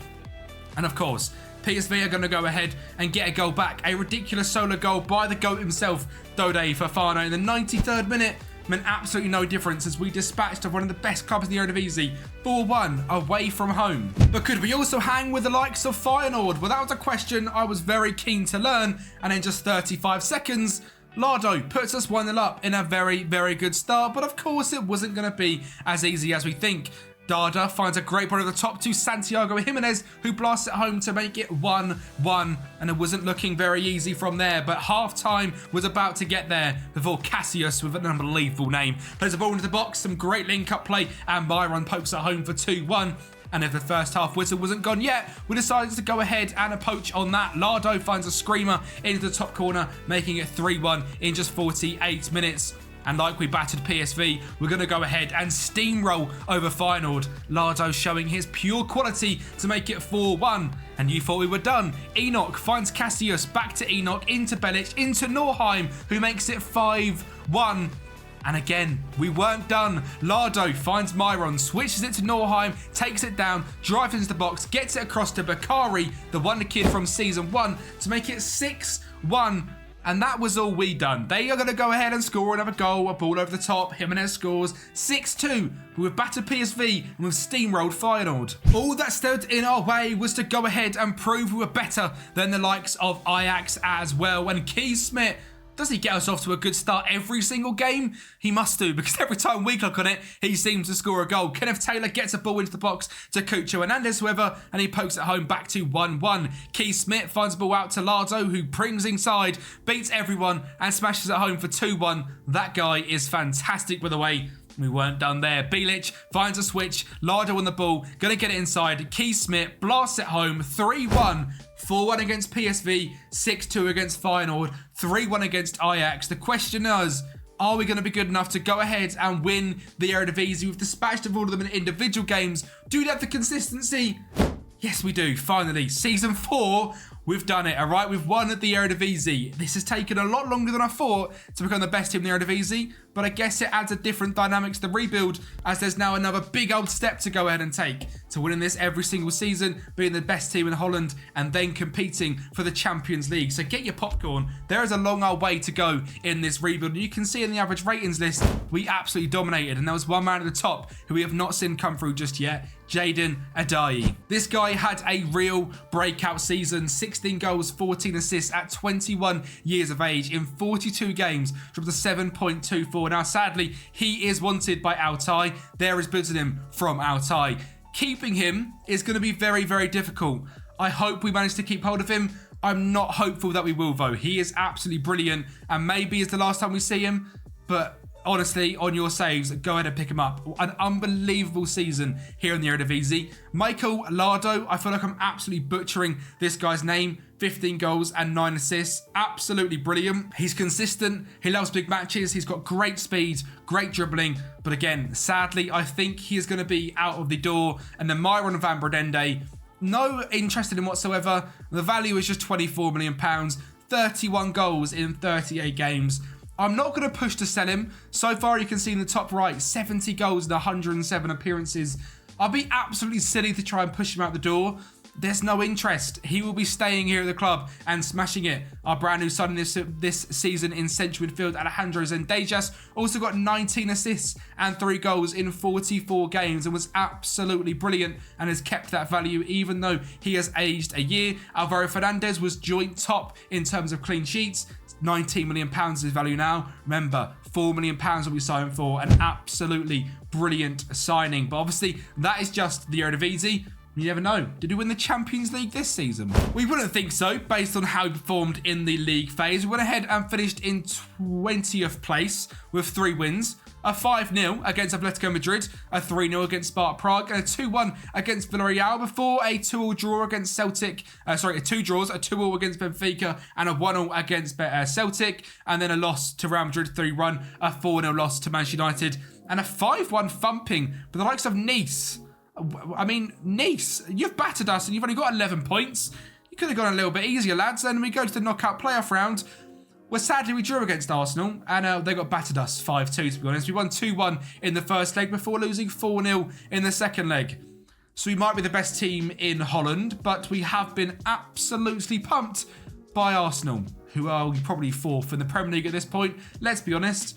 And of course, PSV are going to go ahead and get a goal back. A ridiculous solo goal by the GOAT himself, Dode Fofana, in the 93rd minute. meant absolutely no difference as we dispatched of one of the best clubs in the Eredivisie 4-1 away from home. But could we also hang with the likes of Feyenoord? Well, that was a question I was very keen to learn, and in just 35 seconds, Lardo puts us 1-0 up in a very, very good start, but of course it wasn't going to be as easy as we think. Dada finds a great ball over the top to Santiago Jimenez, who blasts it home to make it 1-1, and it wasn't looking very easy from there, but half-time was about to get there before Cassius, with an unbelievable name, plays the ball into the box, some great link-up play, and Myron pokes it home for 2-1. And if the first half whistle wasn't gone yet, we decided to go ahead and poach on that. Lardo finds a screamer into the top corner, making it 3-1 in just 48 minutes. And like we battered PSV, we're going to go ahead and steamroll over Feyenoord. Lardo showing his pure quality to make it 4-1. And you thought we were done. Enoch finds Cassius, back to Enoch, into Belic, into Norheim, who makes it 5-1. And again, we weren't done. Lardo finds Myron, switches it to Norheim, takes it down, drives into the box, gets it across to Bakari, the wonder kid from Season 1, to make it 6-1. And that was all we done. They are going to go ahead and score another goal, a ball over the top. Jimenez scores 6-2. We've battered PSV and we've steamrolled Feyenoord. All that stood in our way was to go ahead and prove we were better than the likes of Ajax as well. And Keys Smith, does he get us off to a good start every single game? He must do, because every time we click on it, he seems to score a goal. Kenneth Taylor gets a ball into the box to Cucho Hernandez, however, and he pokes it home back to 1-1. Keith Smith finds the ball out to Lardo, who brings inside, beats everyone, and smashes it home for 2-1. That guy is fantastic, by the way. We weren't done there. Belic finds a switch. Lardo on the ball. Going to get it inside. Keith Smith blasts it home. 3-1. 4-1 against PSV. 6-2 against Feyenoord. 3-1 against Ajax. The question is, are we going to be good enough to go ahead and win the Eredivisie? We've dispatched of all of them in individual games. Do we have the consistency? Yes, we do. Finally, Season 4, we've done it, all right? We've won at the Eredivisie. This has taken a lot longer than I thought to become the best team in the Eredivisie, but I guess it adds a different dynamic to the rebuild, as there's now another big old step to go ahead and take to winning this every single season, being the best team in Holland, and then competing for the Champions League. So get your popcorn. There is a long old way to go in this rebuild. And you can see in the average ratings list, we absolutely dominated, and there was one man at the top who we have not seen come through just yet, Jaden Adayi. This guy had a real breakout season, 16 goals, 14 assists at 21 years of age in 42 games, dropped to 7.24. Now, sadly, he is wanted by Altai. There is building him from Altai. Keeping him is going to be very, very difficult. I hope we manage to keep hold of him. I'm not hopeful that we will, though. He is absolutely brilliant, and maybe it's the last time we see him, but honestly, on your saves, go ahead and pick him up. An unbelievable season here in the Eredivisie. Michael Lardo, I feel like I'm absolutely butchering this guy's name. 15 goals and 9 assists. Absolutely brilliant. He's consistent. He loves big matches. He's got great speed, great dribbling. But again, sadly, I think he is going to be out of the door. And then Myron van Bredende, no interest in him whatsoever. The value is just £24 million. 31 goals in 38 games. I'm not going to push to sell him. So far, you can see in the top right, 70 goals and 107 appearances. I'll be absolutely silly to try and push him out the door. There's no interest. He will be staying here at the club and smashing it. Our brand new signing this season in central midfield, Alejandro Zendejas, also got 19 assists and 3 goals in 44 games and was absolutely brilliant and has kept that value even though he has aged a year. Alvaro Fernandez was joint top in terms of clean sheets. £19 million is his value now. Remember, £4 million will be signed for. An absolutely brilliant signing. But obviously, that is just the Eredivisie. You never know. Did we win the Champions League this season? We wouldn't think so, based on how we performed in the league phase. We went ahead and finished in 20th place with 3 wins. A 5-0 against Atletico Madrid, a 3-0 against Sparta Prague, and a 2-1 against Villarreal before a 2-2 draw against Celtic. A 2 draws, a 2-2 against Benfica, and a 1-0 against Celtic, and then a loss to Real Madrid 3-1, a 4-0 loss to Manchester United, and a 5-1 thumping for the likes of Nice. I mean, Nice, you've battered us and you've only got 11 points. You could have gone a little bit easier, lads. Then we go to the knockout playoff round, where sadly we drew against Arsenal and they got battered us 5-2, to be honest. We won 2-1 in the first leg before losing 4-0 in the second leg. So we might be the best team in Holland, but we have been absolutely pumped by Arsenal, who are probably 4th in the Premier League at this point. Let's be honest.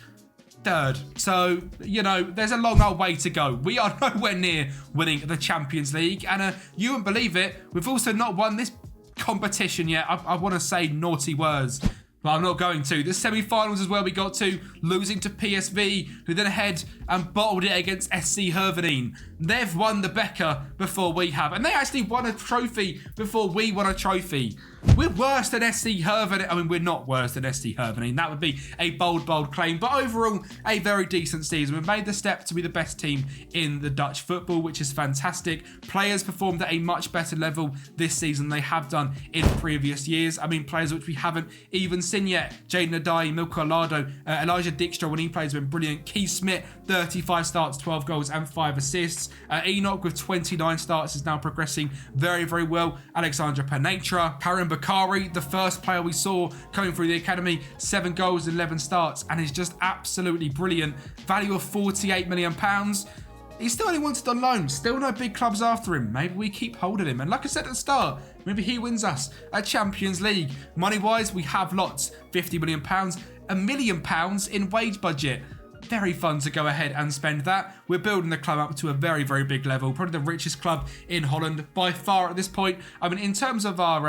third. So, you know, there's a long old way to go. We are nowhere near winning the Champions League. And you wouldn't believe it, we've also not won this competition yet. I want to say naughty words, but I'm not going to. The semi-finals is where we got to, losing to PSV, who then ahead and bottled it against SC Hervenin. They've won the Becker before we have, and they actually won a trophy before we won a trophy. We're worse than SC Hervenin. I mean, we're not worse than SC Hervenin. That would be a bold claim. But overall, a very decent season. We've made the step to be the best team in the Dutch football, which is fantastic. Players performed at a much better level this season than they have done in previous years. I mean, players which we haven't even seen yet. Jaden Adai, Milko Alado, Elijah Dijkstra when he plays has been brilliant. Keith Smith, 35 starts, 12 goals and 5 assists. Enoch with 29 starts is now progressing very, very well. Alexandra Penetra, Karim Bakari, the first player we saw coming through the academy, 7 goals, 11 starts, and is just absolutely brilliant. Value of £48 million. He's still only wanted on loan. Still no big clubs after him. Maybe we keep hold of him. And like I said at the start, maybe he wins us a Champions League. Money-wise, we have lots. £50 million, £1 million in wage budget. Very fun to go ahead and spend that. We're building the club up to a very, very big level. Probably the richest club in Holland by far at this point. I mean, in terms of our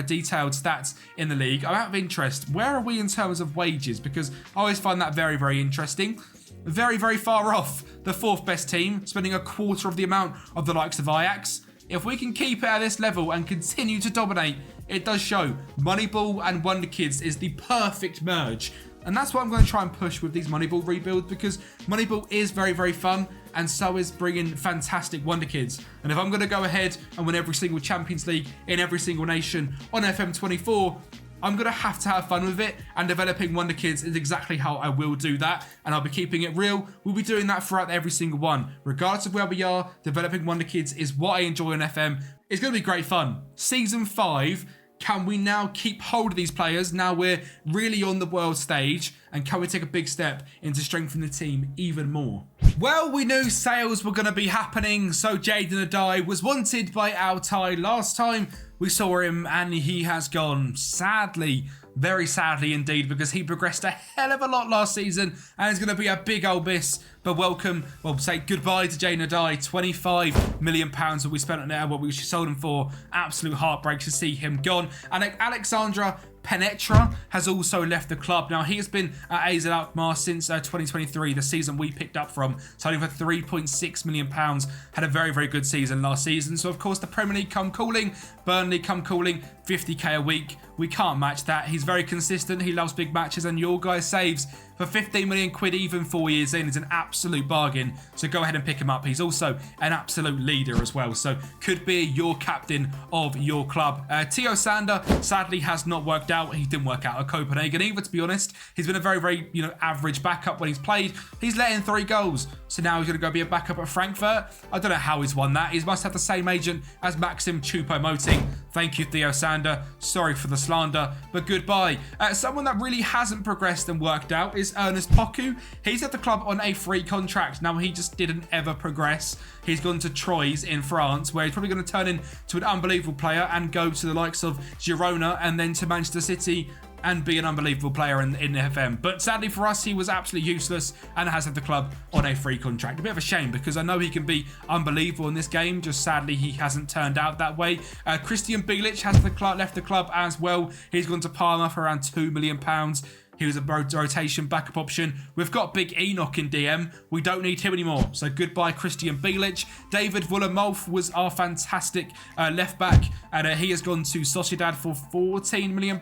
detailed stats in the league, I'm out of interest. Where are we in terms of wages? Because I always find that very, very interesting. Very, very far off the 4th best team, spending a quarter of the amount of the likes of Ajax. If we can keep it at this level and continue to dominate, it does show Moneyball and Wonder Kids is the perfect merge. And that's what I'm going to try and push with these Moneyball rebuilds, because Moneyball is very, very fun, and so is bringing fantastic Wonder Kids. And if I'm going to go ahead and win every single Champions League in every single nation on FM24, I'm going to have fun with it, and developing Wonder Kids is exactly how I will do that, and I'll be keeping it real. We'll be doing that throughout every single one. Regardless of where we are, developing Wonder Kids is what I enjoy on FM. It's going to be great fun. Season 5, can we now keep hold of these players? Now we're really on the world stage, and can we take a big step into strengthening the team even more? Well, we knew sales were going to be happening, so Jaden Adai was wanted by Altai last time we saw him, and he has gone, sadly, very sadly indeed, because he progressed a hell of a lot last season, and it's going to be a big old miss. But welcome, well, say goodbye to Jaden Adai. £25 million that we spent on there, what we sold him for. Absolute heartbreak to see him gone. And Alexandra Penetra has also left the club. Now, he has been at AZ Alkmaar since 2023, the season we picked up from, selling for £3.6 million. Had a very, very good season last season. So, of course, the Premier League come calling, Burnley come calling, 50k a week. We can't match that. He's very consistent. He loves big matches, and your guy saves for 15 million quid even 4 years in is an absolute bargain. So go ahead and pick him up. He's also an absolute leader as well. So could be your captain of your club. Theo Sander sadly has not worked out. He didn't work out at Copenhagen either, to be honest. He's been a very, very, average backup when he's played. He's let in 3 goals. So now he's going to go be a backup at Frankfurt. I don't know how he's won that. He must have the same agent as Maxim Choupo-Moting. Thank you, Theo Sander. Sorry for the slander, but goodbye. Someone that really hasn't progressed and worked out is Ernest Poku. He's at the club on a free contract. Now, he just didn't ever progress. He's gone to Troyes in France, where he's probably going to turn into an unbelievable player and go to the likes of Girona and then to Manchester City and be an unbelievable player in FM. But sadly for us, he was absolutely useless and has had the club on a free contract. A bit of a shame, because I know he can be unbelievable in this game, just sadly he hasn't turned out that way. Christian Bilic has left the club as well. He's gone to Parma for around £2 million. He was a rotation backup option. We've got Big Enoch in DM. We don't need him anymore. So goodbye, Christian Bilic. David Wullermolf was our fantastic left back, and he has gone to Sociedad for £14 million.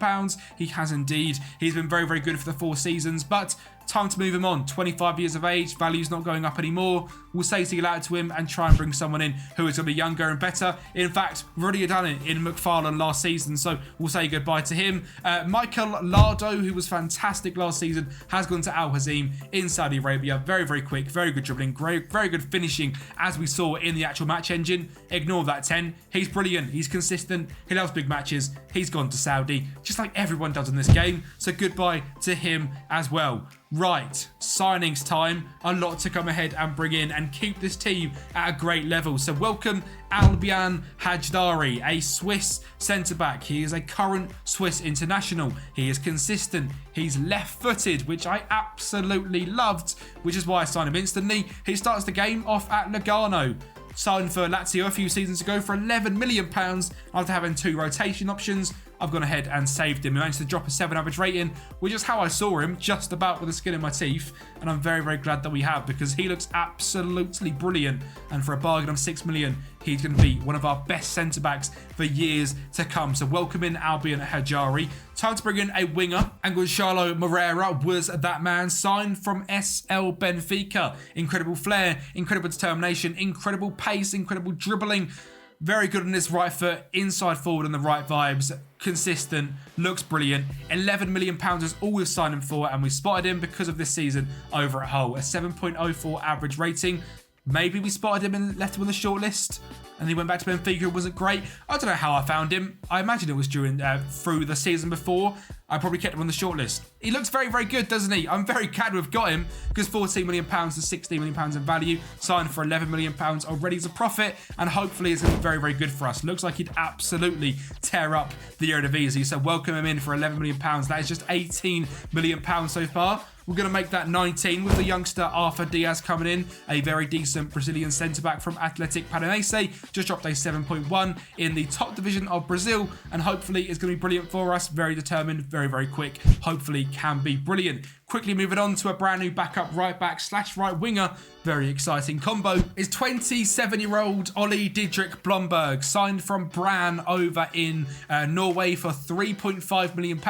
He has indeed. He's been very, very good for the 4 seasons, but time to move him on. 25 years of age, value's not going up anymore. We'll say see you later to him and try and bring someone in who is going to be younger and better. In fact, we've already done it in McFarlane last season, so we'll say goodbye to him. Michael Lardo, who was fantastic last season, has gone to Al Hazim in Saudi Arabia. Very, very quick, very good dribbling, very good finishing, as we saw in the actual match engine. Ignore that 10. He's brilliant. He's consistent. He loves big matches. He's gone to Saudi, just like everyone does in this game. So goodbye to him as well. Right, signings time. A lot to come ahead and bring in and keep this team at a great level. So welcome Albian Hajdari, a Swiss centre-back. He is a current Swiss international. He is consistent. He's left-footed, which I absolutely loved, which is why I signed him instantly. He starts the game off at Lugano. Signed for Lazio a few seasons ago for £11 million after having 2 rotation options. I've gone ahead and saved him. He managed to drop a 7 average rating, which is how I saw him, just about with the skin in my teeth. And I'm very, very glad that we have, because he looks absolutely brilliant. And for a bargain of £6 million, he's going to be one of our best centre-backs for years to come. So welcome in Albian Hajdari. Time to bring in a winger. And Gonçalo Moreira was that man, signed from SL Benfica. Incredible flair, incredible determination, incredible pace, incredible dribbling. Very good on his right foot, inside forward on the right vibes, consistent, looks brilliant. £11 million is all we've signed him for, and we spotted him because of this season over at Hull. A 7.04 average rating. Maybe we spotted him and left him on the shortlist, and he went back to Benfica. It wasn't great. I don't know how I found him. I imagine it was through the season before. I probably kept him on the shortlist. He looks very, very good, doesn't he? I'm very glad we've got him, because £14 million to £16 million in value, signed for £11 million already as a profit, and hopefully it's going to be very, very good for us. Looks like he'd absolutely tear up the Eredivisie, so welcome him in for £11 million. That is just £18 million so far. We're going to make that 19 with the youngster Arthur Diaz coming in, a very decent Brazilian centre-back from Athletic Paranaense. Just dropped a 7.1 in the top division of Brazil, and hopefully it's going to be brilliant for us. Very determined, very, very quick. Hopefully can be brilliant. Quickly moving on to a brand new backup right back / right winger. Very exciting combo is 27-year-old Ole Didrik Blomberg, signed from Brann over in Norway for £3.5 million.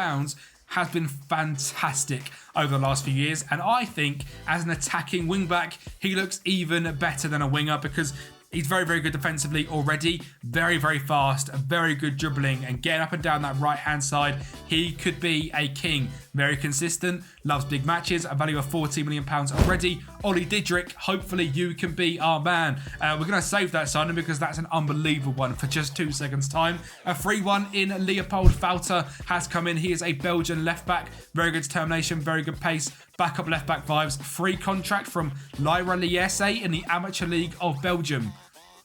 Has been fantastic over the last few years, and I think as an attacking wingback he looks even better than a winger, because he's very, very good defensively already. Very, very fast, very good dribbling, and getting up and down that right-hand side. He could be a king. Very consistent, loves big matches, a value of £14 million already. Ole Didrik, hopefully you can be our man. We're going to save that signing because that's an unbelievable one for just 2 seconds time. A free one in Leopold Falter has come in. He is a Belgian left-back. Very good determination, very good pace. Backup left-back vibes. Free contract from Lyra Liesse in the Amateur League of Belgium.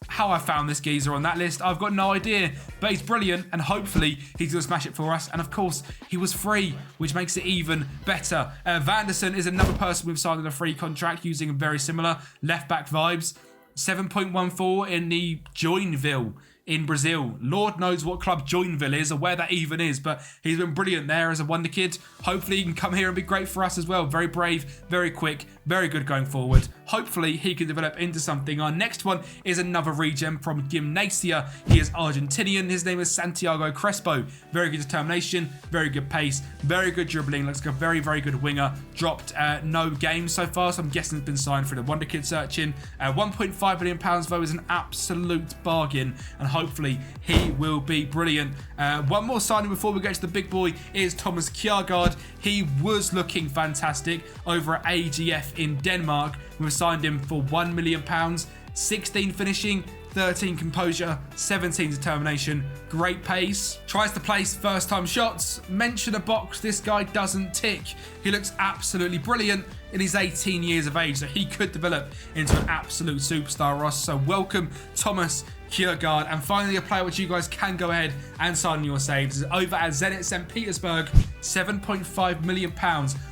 How I found this geezer on that list, I've got no idea, but he's brilliant, and hopefully he's going to smash it for us. And of course, he was free, which makes it even better. Vanderson is another person we've signed on a free contract using very similar left-back vibes. 7.14 in the Joinville in Brazil. Lord knows what club Joinville is or where that even is, but he's been brilliant there as a wonder kid. Hopefully he can come here and be great for us as well. Very brave, very quick, very good going forward. Hopefully he can develop into something. Our next one is another regen from Gimnasia. He is Argentinian. His name is Santiago Crespo. Very good determination, very good pace, very good dribbling. Looks like a very, very good winger. Dropped no games so far, so I'm guessing it's been signed for the wonder kid searching. £1.5 million though is an absolute bargain, and hopefully he will be brilliant. One more signing before we get to the big boy is Thomas Kjærgaard. He was looking fantastic over at AGF in Denmark. We've signed him for £1 million, 16 finishing, 13 composure, 17 determination, great pace, tries to place first time shots. Mention a box this guy doesn't tick. He looks absolutely brilliant, and he's 18 years of age, so he could develop into an absolute superstar, Ross. So welcome Thomas Kjærgaard. And finally, a player which you guys can go ahead and sign in your saves is over at Zenit St. Petersburg. £7.5 million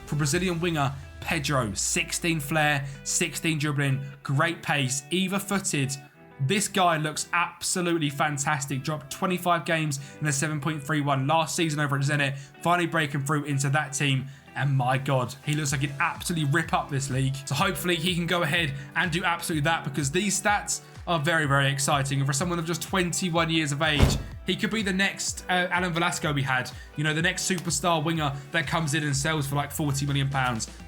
for Brazilian winger Pedro. 16 flair, 16 dribbling, great pace, either footed. This guy looks absolutely fantastic. Dropped 25 games in a 7.31 last season over at Zenit. Finally breaking through into that team. And my God, he looks like he'd absolutely rip up this league. So hopefully he can go ahead and do absolutely that, because these stats are very, very exciting. And for someone of just 21 years of age, he could be the next Alan Velasco we had. You know, the next superstar winger that comes in and sells for like £40 million.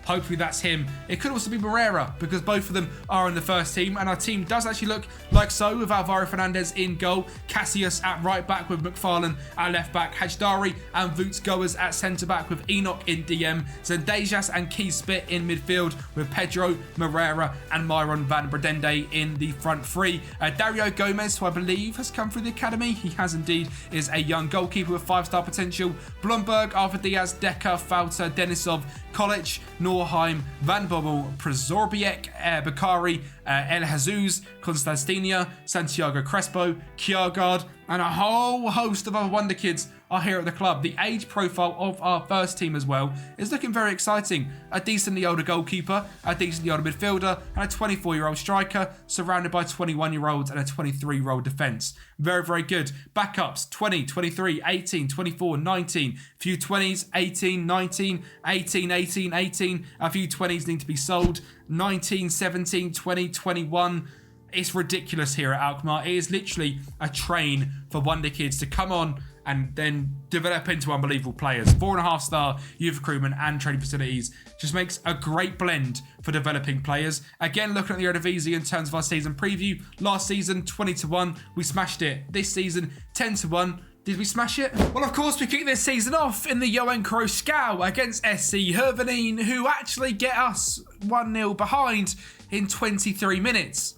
Hopefully that's him. It could also be Moreira, because both of them are in the first team. And our team does actually look like so, with Alvaro Fernandez in goal, Cassius at right back with McFarlane at left back, Hajdari and Voots Goers at centre back with Enoch in DM, Zendejas and Keys Spit in midfield with Pedro, Moreira and Myron van Bredende in the front three. Dario Gomez, who I believe has come through the academy. He has indeed. indeed is a young goalkeeper with 5-star potential. Blomberg, Arthur Diaz, Decker, Falter, Denisov, Kolic, Norheim, Van Bommel, Przorbiek, Bakari, El Jesus, Constantinia, Santiago Crespo, Kjærgaard, and a whole host of other wonder kids are here at the club. The age profile of our first team as well is looking very exciting. A decently older goalkeeper, a decently older midfielder, and a 24-year-old striker, surrounded by 21-year-olds and a 23-year-old defence. Very, very good. Backups, 20, 23, 18, 24, 19. A few 20s, 18, 19, 18, 18, 18. A few 20s need to be sold. 19, 17, 20, 21. It's ridiculous here at Alkmaar. It is literally a train for wonder kids to come on and then develop into unbelievable players. 4.5-star youth recruitment and training facilities just makes a great blend for developing players. Again, looking at the Eredivisie in terms of our season preview, last season 20-1, we smashed it. This season 10-1. Did we smash it? Well, of course, we kick this season off in the Johan Cruyff Scout against SC Hervenin, who actually get us 1-0 behind in 23 minutes.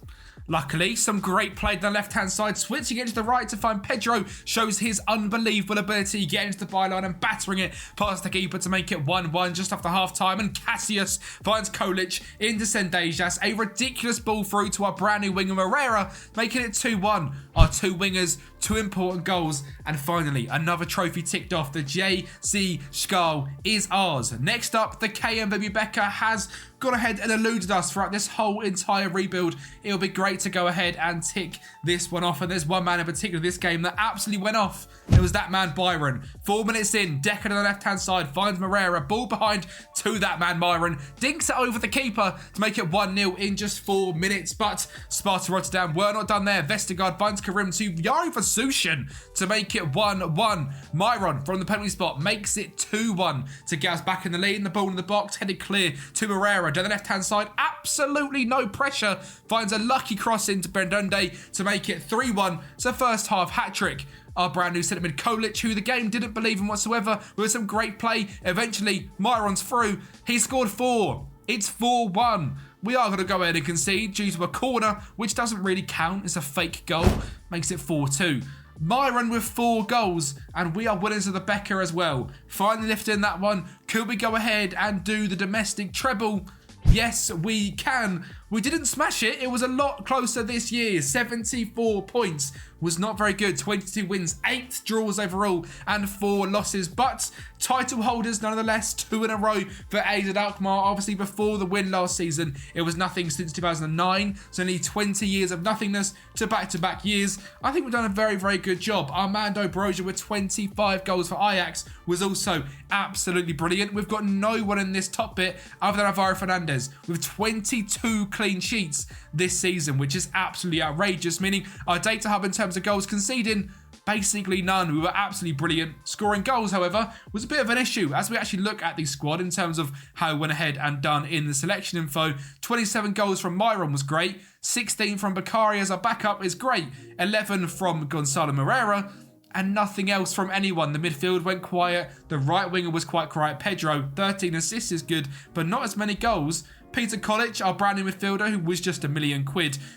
Luckily, some great play down the left-hand side, switching it to the right to find Pedro, shows his unbelievable ability, getting to the byline and battering it past the keeper to make it 1-1 just after half-time, and Cassius finds Kolic into Sendejas, a ridiculous ball through to our brand new winger Moreira, making it 2-1. Our two wingers, 2 important goals, and finally, another trophy ticked off. The JC Schaal is ours. Next up, the KMW Becker has gone ahead and eluded us throughout this whole entire rebuild. It'll be great to go ahead and tick this one off, and there's one man in particular this game that absolutely went off. It was that man Byron. 4 minutes in, Decker on the left-hand side finds Moreira, ball behind to that man Byron, dinks it over the keeper to make it 1-0 in just 4 minutes, but Sparta Rotterdam were not done there. Vestergaard finds Karim to Yari Vasushin to make it 1-1. Myron from the penalty spot makes it 2-1 to get us back in the lead, and the ball in the box headed clear to Moreira down the left-hand side. Absolutely no pressure. Finds a lucky cross into Bendunde to make it 3-1. It's a first half hat-trick. Our brand new centre mid Kolic, who the game didn't believe in whatsoever, with some great play. Eventually, Myron's through. He scored 4. It's 4-1. We are going to go ahead and concede due to a corner, which doesn't really count. It's a fake goal. Makes it 4-2. Myron with 4 goals, and we are winners of the Becker as well. Finally lifting that one. Could we go ahead and do the domestic treble? Yes, we can. We didn't smash it. It was a lot closer this year. 74 points was not very good. 22 wins, 8 draws overall, and 4 losses. But title holders nonetheless, 2 in a row for AZ Alkmaar. Obviously, before the win last season, it was nothing since 2009. So only 20 years of nothingness to back-to-back years. I think we've done a very, very good job. Armando Broja with 25 goals for Ajax was also absolutely brilliant. We've got no one in this top bit other than Alvaro Fernandez with 22 clean sheets this season, which is absolutely outrageous, meaning our data hub in terms of goals conceding, basically none. We were absolutely brilliant. Scoring goals, however, was a bit of an issue as we actually look at the squad in terms of how we went ahead and done in the selection info. 27 goals from Myron was great. 16 from Bakari as our backup is great. 11 from Gonzalo Moreira. And nothing else from anyone. The midfield went quiet. The right winger was quite quiet. Pedro, 13 assists is good, but not as many goals. Peter Kolic, our brand new midfielder, who was just £1 million,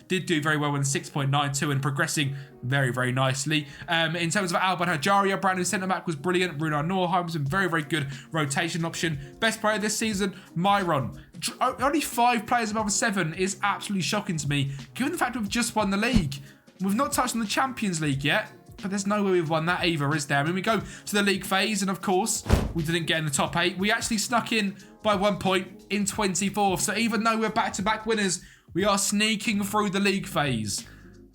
did do very well with 6.92 and progressing very, very nicely. In terms of Alban Hajari, our brand new centre-back was brilliant. Runar Norheim was a very, very good rotation option. Best player this season, Myron. Only 5 players above 7 is absolutely shocking to me, given the fact we've just won the league. We've not touched on the Champions League yet, but there's no way we've won that either, is there? I mean, we go to the league phase, and of course, we didn't get in the top 8. We actually snuck in by 1 point in 24th. So even though we're back-to-back winners, we are sneaking through the league phase.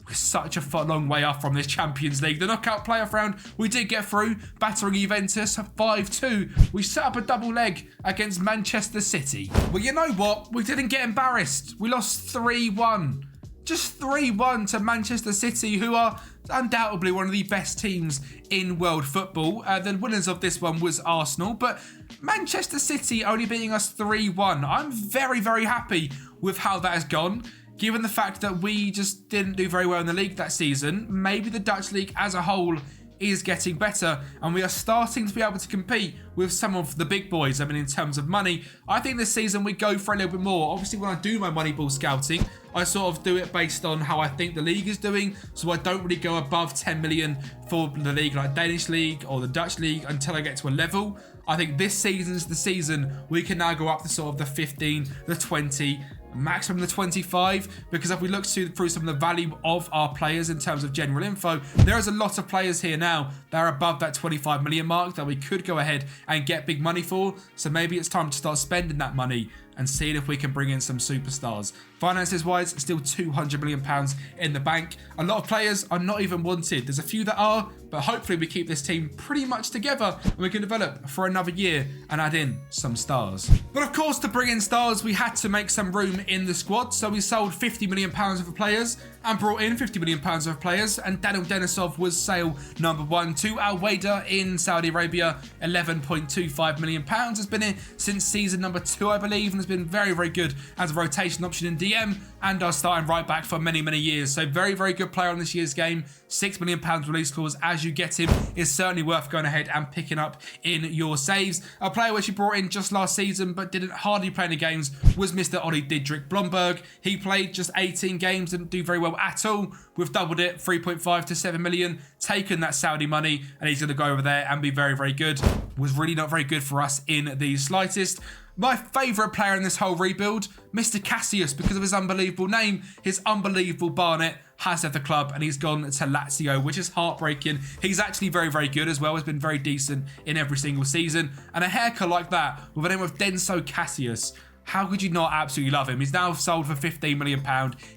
We're such a long way off from this Champions League. The knockout playoff round, we did get through, battering Juventus 5-2. We set up a double leg against Manchester City. Well, you know what? We didn't get embarrassed. We lost 3-1. Just 3-1 to Manchester City, who are undoubtedly one of the best teams in world football. The winners of this one was Arsenal, but Manchester City only beating us 3-1. I'm very, very happy with how that has gone, given the fact that we just didn't do very well in the league that season. Maybe the Dutch league as a whole is getting better, and we are starting to be able to compete with some of the big boys. I mean, in terms of money, I think this season we go for a little bit more. Obviously, when I do my Moneyball scouting, I sort of do it based on how I think the league is doing, so I don't really go above 10 million for the league like Danish league or the Dutch league until I get to a level. I think this season's the season we can now go up to sort of the 15, the 20, maximum the 25, because if we look through some of the value of our players in terms of general info, there is a lot of players here now that are above that 25 million mark that we could go ahead and get big money for. So maybe it's time to start spending that money and seeing if we can bring in some superstars. Finances wise, still £200 million in the bank. A lot of players are not even wanted. There's a few that are, but hopefully we keep this team pretty much together and we can develop for another year and add in some stars. But of course, to bring in stars, we had to make some room in the squad. So we sold £50 million of players and brought in £50 million of players. And Daniel Denisov was sale number 1 to Al Wada in Saudi Arabia. £11.25 million has been in since season number 2, I believe, and has been very, very good as a rotation option in DM and our starting right back for many, many years. So very, very good player on this year's game. £6 million release clause as you get him is certainly worth going ahead and picking up in your saves. A player which he brought in just last season but didn't hardly play any games was Mr. Ollie Didrik Blomberg. He played just 18 games, didn't do very well at all. We've doubled it, 3.5 to 7 million, taken that Saudi money, and he's going to go over there and be very, very good. Was really not very good for us in the slightest. My favourite player in this whole rebuild, Mr. Cassius, because of his unbelievable name, his unbelievable Barnet, has left the club and he's gone to Lazio, which is heartbreaking. He's actually very, very good as well. Has been very decent in every single season. And a haircut like that, with a name of Denso Cassius, how could you not absolutely love him? He's now sold for £15 million.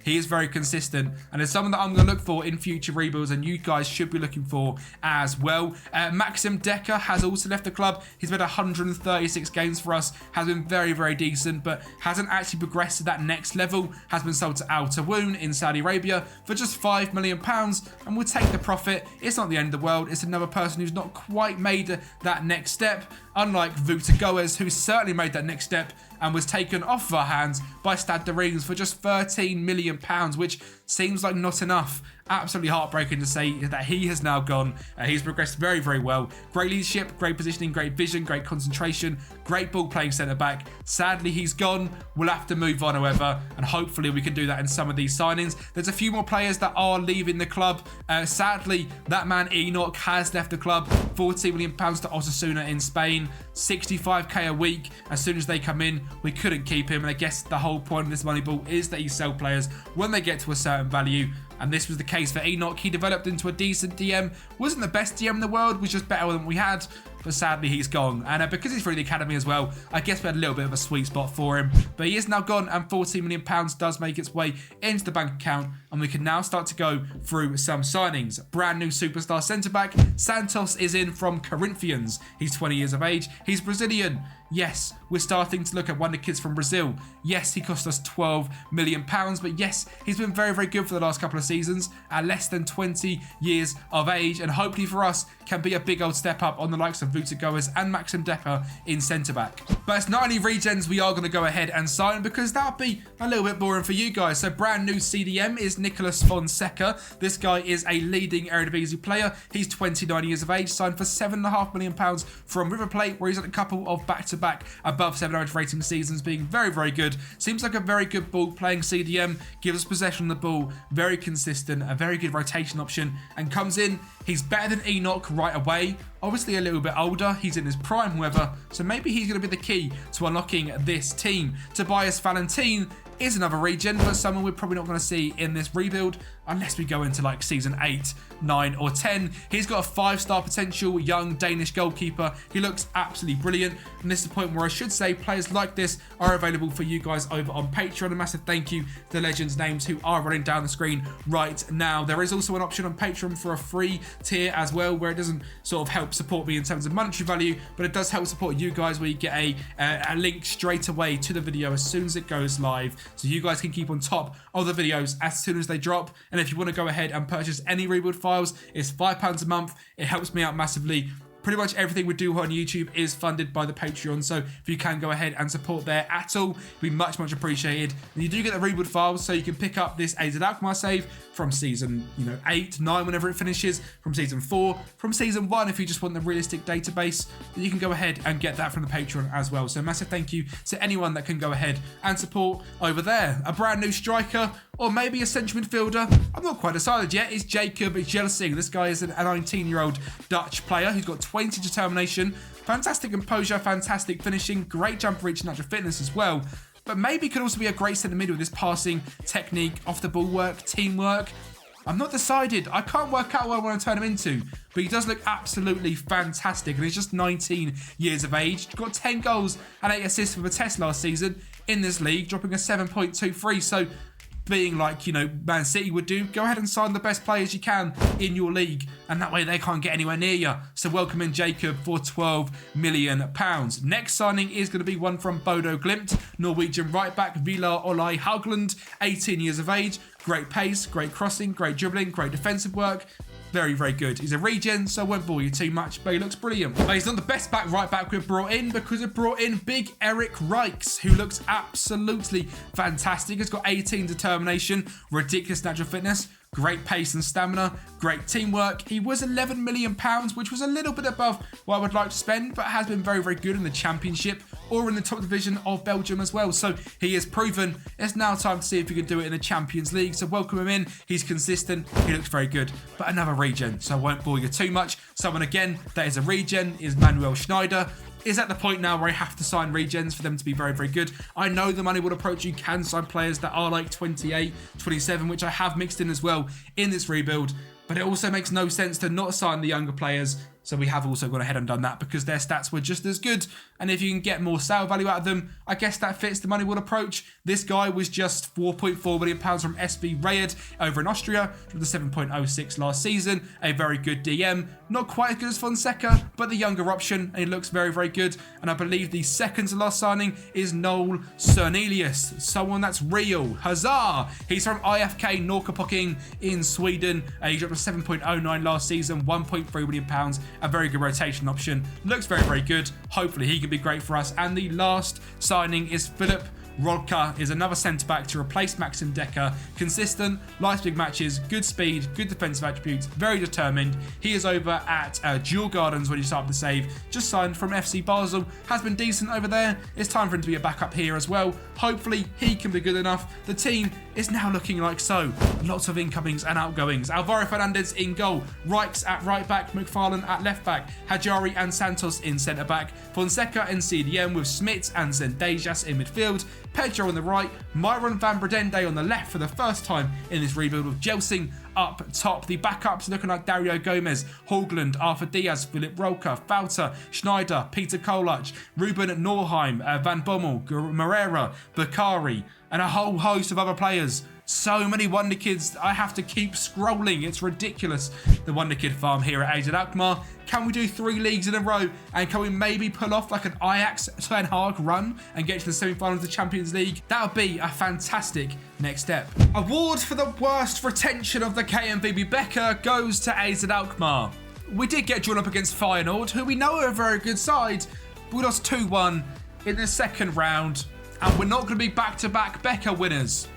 He is very consistent and is someone that I'm going to look for in future rebuilds, and you guys should be looking for as well. Maxim Decker has also left the club. He's been 136 games for us, has been very, very decent, but hasn't actually progressed to that next level. Has been sold to Al Tawoon in Saudi Arabia for just £5 million, and we'll take the profit. It's not the end of the world. It's another person who's not quite made that next step, unlike Vuta Goes, who certainly made that next step and was taken off of our hands by Stade de Reims for just £13 million, which seems like not enough. Absolutely heartbreaking to say that he has now gone. He's progressed very, very well. Great leadership, great positioning, great vision, great concentration, great ball playing centre back. Sadly, he's gone. We'll have to move on, however, and hopefully we can do that in some of these signings. There's a few more players that are leaving the club. Sadly, that man Enoch has left the club. £14 million to Osasuna in Spain. 65k a week. As soon as they come in, we couldn't keep him. And I guess the whole point of this Moneyball is that you sell players when they get to a certain value. And this was the case for Enoch. He developed into a decent DM. Wasn't the best DM in the world, was just better than we had. But sadly, he's gone. And because he's through the academy as well, I guess we had a little bit of a sweet spot for him. But he is now gone, and £14 million does make its way into the bank account. And we can now start to go through some signings. Brand new superstar centre-back. Santos is in from Corinthians. He's 20 years of age. He's Brazilian. Yes, we're starting to look at one of the kids from Brazil. Yes, he cost us £12 million, but yes, he's been very, very good for the last couple of seasons at less than 20 years of age, and hopefully for us can be a big old step up on the likes of Vuta Goes and Maxim Decker in centre-back. But it's not only regens we are going to go ahead and sign, because that'll be a little bit boring for you guys. So brand new CDM is Nicolas Fonseca. This guy is a leading Eredivisie player. He's 29 years of age, signed for £7.5 million from River Plate, where he's had a couple of back-to-back above 700 rating seasons, being very, very good. Seems like a very good ball playing CDM, gives us possession of the ball, very consistent, a very good rotation option, and comes in. He's better than Enoch right away. Obviously a little bit older, he's in his prime, however, so maybe he's going to be the key to unlocking this team. Tobias Valentin is another regen, but someone we're probably not going to see in this rebuild unless we go into like season 8, 9 or 10. He's got a 5-star potential, young Danish goalkeeper. He looks absolutely brilliant, and this is the point where I should say players like this are available for you guys over on Patreon. A massive thank you to the legends names who are running down the screen right now. There is also an option on Patreon for a free tier as well, where it doesn't sort of help support me in terms of monetary value, but it does help support you guys, where you get a link straight away to the video as soon as it goes live, so you guys can keep on top of the videos as soon as they drop. And if you want to go ahead and purchase any rebuild files, it's £5 a month. It helps me out massively. Pretty much everything we do on YouTube is funded by the Patreon, so if you can go ahead and support there at all, it'd be much appreciated. And you do get the rebuild files, so you can pick up this AZ Alkmaar save from season 8, 9, whenever it finishes, from season 4, from season 1 if you just want the realistic database, then you can go ahead and get that from the Patreon as well. So massive thank you to anyone that can go ahead and support over there. A brand new striker, or maybe a central midfielder, I'm not quite decided yet, is Jacob Jelsing. This guy is a 19-year-old Dutch player who's got 20 determination, fantastic composure, fantastic finishing, great jump reach and natural fitness as well. But maybe could also be a great centre mid with his passing, technique, off the ball work, teamwork. I'm not decided. I can't work out what I want to turn him into, but he does look absolutely fantastic, and he's just 19 years of age. He's got 10 goals and 8 assists for the test last season in this league, dropping a 7.23. So being like, Man City would do, go ahead and sign the best players you can in your league, and that way they can't get anywhere near you. So welcome in Jacob for £12 million. Next signing is going to be one from Bodo Glimt, Norwegian right back Villa Olai HOLLAND, 18 years of age, great pace, great crossing, great dribbling, great defensive work. Very good. He's a regen, so I won't bore you too much, but he looks brilliant. But he's not the best right back we've brought in, because we've brought in big Eric Rijks, who looks absolutely fantastic. He's got 18 determination, ridiculous natural fitness, great pace and stamina, great teamwork. He was £11 million, which was a little bit above what I would like to spend, but has been very good in the Championship or in the top division of Belgium as well. So he has proven. It's now time to see if he can do it in the Champions League. So welcome him in. He's consistent. He looks very good. But another regen, so I won't bore you too much. Someone again that is a regen is Manuel Schneider. Is at the point now where I have to sign regens for them to be very good. I know the money will approach. You can sign players that are like 28, 27, which I have mixed in as well in this rebuild. But it also makes no sense to not sign the younger players. So we have also gone ahead and done that because their stats were just as good. And if you can get more sale value out of them, I guess that fits the money will approach. This guy was just £4.4 million from SV Rayed over in Austria with the 7.06 last season. A very good DM. Not quite as good as Fonseca, but the younger option. And he looks very good. And I believe the second to last signing is Noel Cernelius. Someone that's real. Huzzah! He's from IFK Norrköping in Sweden. He dropped a 7.09 last season, £1.3 million. A very good rotation option. Looks very good. Hopefully he can be great for us. And the last signing is Philip Rodka, is another centre-back to replace Maxim Decker. Consistent, likes big matches, good speed, good defensive attributes, very determined. He is over at Dual Gardens when you start the save. Just signed from FC Basel. Has been decent over there. It's time for him to be a backup here as well. Hopefully he can be good enough. The team is now looking like so. Lots of incomings and outgoings. Alvaro Fernandez in goal. Rijks at right back. McFarlane at left back. Hajari and Santos in centre back. Fonseca in CDM with Smits and Zendejas in midfield. Pedro on the right, Myron van Bredende on the left for the first time in this rebuild, with Jelsing up top. The backups looking like Dario Gomez, Hogland, Arthur Diaz, Philip Rolka, Fauter, Schneider, Peter Kolach, Ruben Norheim, Van Bommel, Moreira, Bakari, and a whole host of other players. So many Wonder Kids, I have to keep scrolling. It's ridiculous. The Wonder Kid farm here at AZ Alkmaar. Can we do 3 leagues in a row? And can we maybe pull off like an Ajax Ten Hag run and get to the semi-finals of the Champions League? That would be a fantastic next step. Award for the worst retention of the KMVB Becker goes to AZ Alkmaar. We did get drawn up against Feyenoord, who we know are a very good side. But we lost 2-1 in the second round. And we're not going to be back-to-back Becker winners.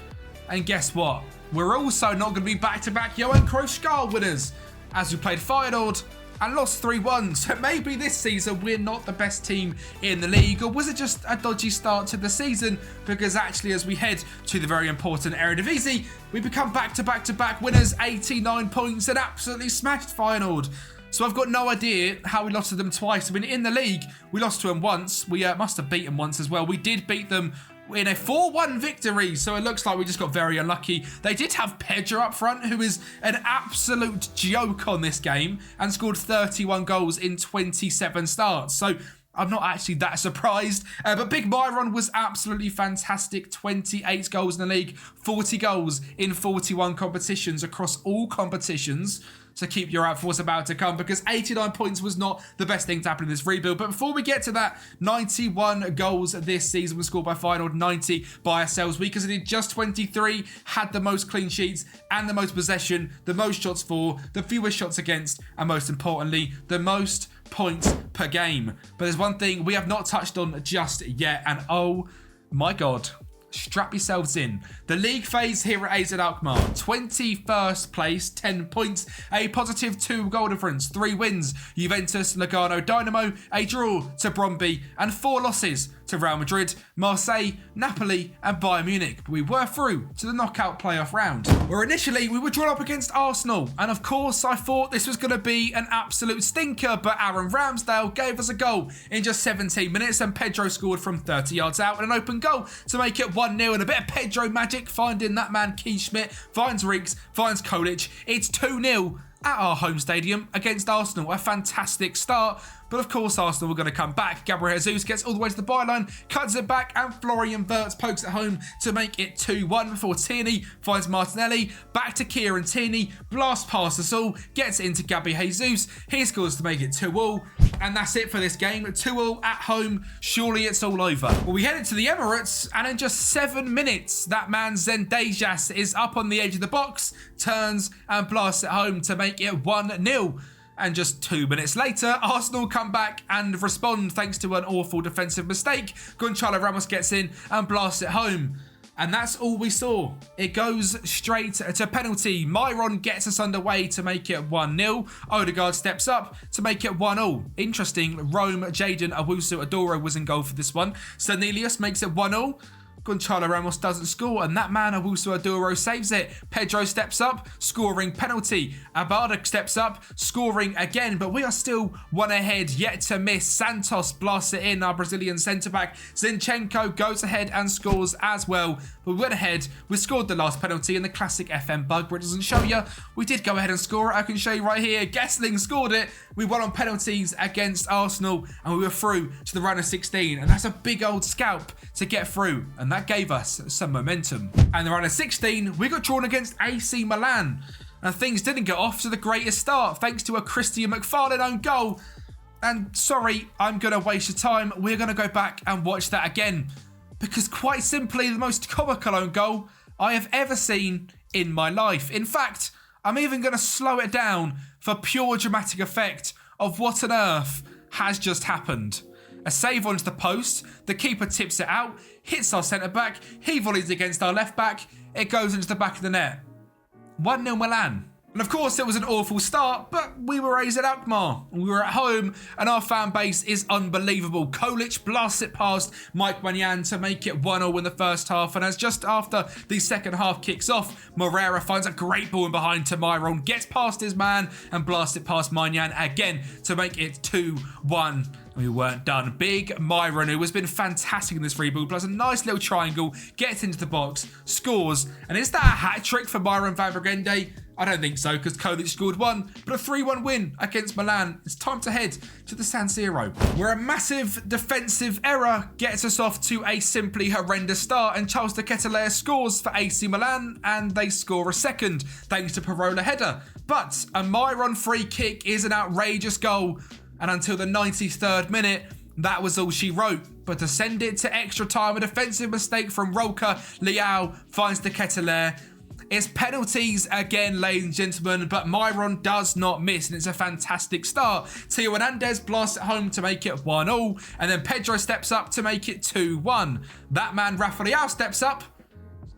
And guess what? We're also not going to be back-to-back Johan Cruyff Schaal winners, as we played Feyenoord and lost 3-1. So maybe this season we're not the best team in the league, or was it just a dodgy start to the season? Because actually, as we head to the very important Eredivisie, we become back-to-back winners, 89 points, and absolutely smashed Feyenoord. So I've got no idea how we lost to them twice. I mean, in the league, we lost to them once. We must have beaten once as well. We did beat them in a 4-1 victory, so it looks like we just got very unlucky. They did have Pedro up front, who is an absolute joke on this game, and scored 31 goals in 27 starts. So I'm not actually that surprised. But Big Myron was absolutely fantastic. 28 goals in the league, 40 goals in 41 competitions across all competitions. to keep your eye for what's about to come, because 89 points was not the best thing to happen in this rebuild. But before we get to that, 91 goals this season was scored by Feyenoord, 90 by ourselves. We conceded just 23, had the most clean sheets and the most possession, the most shots for, the fewest shots against, and most importantly, the most points per game. But there's one thing we have not touched on just yet, and oh my God, strap yourselves in. The league phase here at AZ Alkmaar, 21st place, 10 points, a positive 2 goal difference, 3 wins, Juventus, Lugano, Dynamo, a draw to Brøndby, and 4 losses to Real Madrid, Marseille, Napoli, and Bayern Munich. But we were through to the knockout playoff round, where initially we were drawn up against Arsenal, and of course I thought this was going to be an absolute stinker, but Aaron Ramsdale gave us a goal in just 17 minutes, and Pedro scored from 30 yards out in an open goal to make it 1-0, and a bit of Pedro magic, finding that man Keith Schmidt, finds Riggs, finds Kolic. It's 2-0 at our home stadium against Arsenal. A fantastic start. But of course, Arsenal were going to come back. Gabriel Jesus gets all the way to the byline, cuts it back, and Florian Wirtz pokes it home to make it 2-1 before Tierney finds Martinelli. Back to Kieran Tierney, blast past us all, gets it into Gabriel Jesus. He scores to make it 2-2. And that's it for this game. 2-2 at home. Surely it's all over. Well, we headed to the Emirates, and in just 7 minutes, that man Zendejas is up on the edge of the box, turns and blasts it home to make it 1-0. And just 2 minutes later, Arsenal come back and respond thanks to an awful defensive mistake. Gonçalo Ramos gets in and blasts it home. And that's all we saw. It goes straight to penalty. Myron gets us underway to make it 1-0. Odegaard steps up to make it 1-0. Interesting, Rome, Jadon Owusu-Adoro was in goal for this one. Cornelius makes it 1-0. Gonçalo Ramos doesn't score, and that man Owusu-Adoro saves it. Pedro steps up, scoring penalty. Abada steps up, scoring again, but we are still one ahead, yet to miss. Santos blasts it in, our Brazilian centre-back. Zinchenko goes ahead and scores as well. But we went ahead, we scored the last penalty in the classic FM bug, where it doesn't show you. We did go ahead and score it, I can show you right here. Gessling scored it. We won on penalties against Arsenal, and we were through to the round of 16, and that's a big old scalp to get through, and that gave us some momentum. And the round of 16, we got drawn against AC Milan, and things didn't get off to the greatest start thanks to a Christian McFarlane own goal. And sorry, I'm going to waste your time. We're going to go back and watch that again, because quite simply, the most comical own goal I have ever seen in my life. In fact, I'm even going to slow it down for pure dramatic effect of what on earth has just happened. A save onto the post, the keeper tips it out, hits our centre-back, he volleys against our left-back, it goes into the back of the net. 1-0 Milan. And of course, it was an awful start, but we were AZ Alkmaar. We were at home, and our fan base is unbelievable. Kolic blasts it past Mike Maignan to make it 1-0 in the first half. And as just after the second half kicks off, Moreira finds a great ball in behind to Myron, gets past his man, and blasts it past Maignan again to make it 2-1. We weren't done. Big Myron, who has been fantastic in this rebuild, plus a nice little triangle, gets into the box, scores. And is that a hat-trick for Myron van Vergende? I don't think so, because Kolic scored one, but a 3-1 win against Milan. It's time to head to the San Siro, where a massive defensive error gets us off to a simply horrendous start, and Charles de Ketelaere scores for AC Milan, and they score a second, thanks to Parola header. But a Myron free kick is an outrageous goal, and until the 93rd minute, that was all she wrote. But to send it to extra time, a defensive mistake from Roca Leao finds de Ketelaere. It's penalties again, ladies and gentlemen, but Myron does not miss, and it's a fantastic start. Theo Hernandez blasts it home to make it 1-1, and then Pedro steps up to make it 2-1. That man, Rafa Leao, steps up,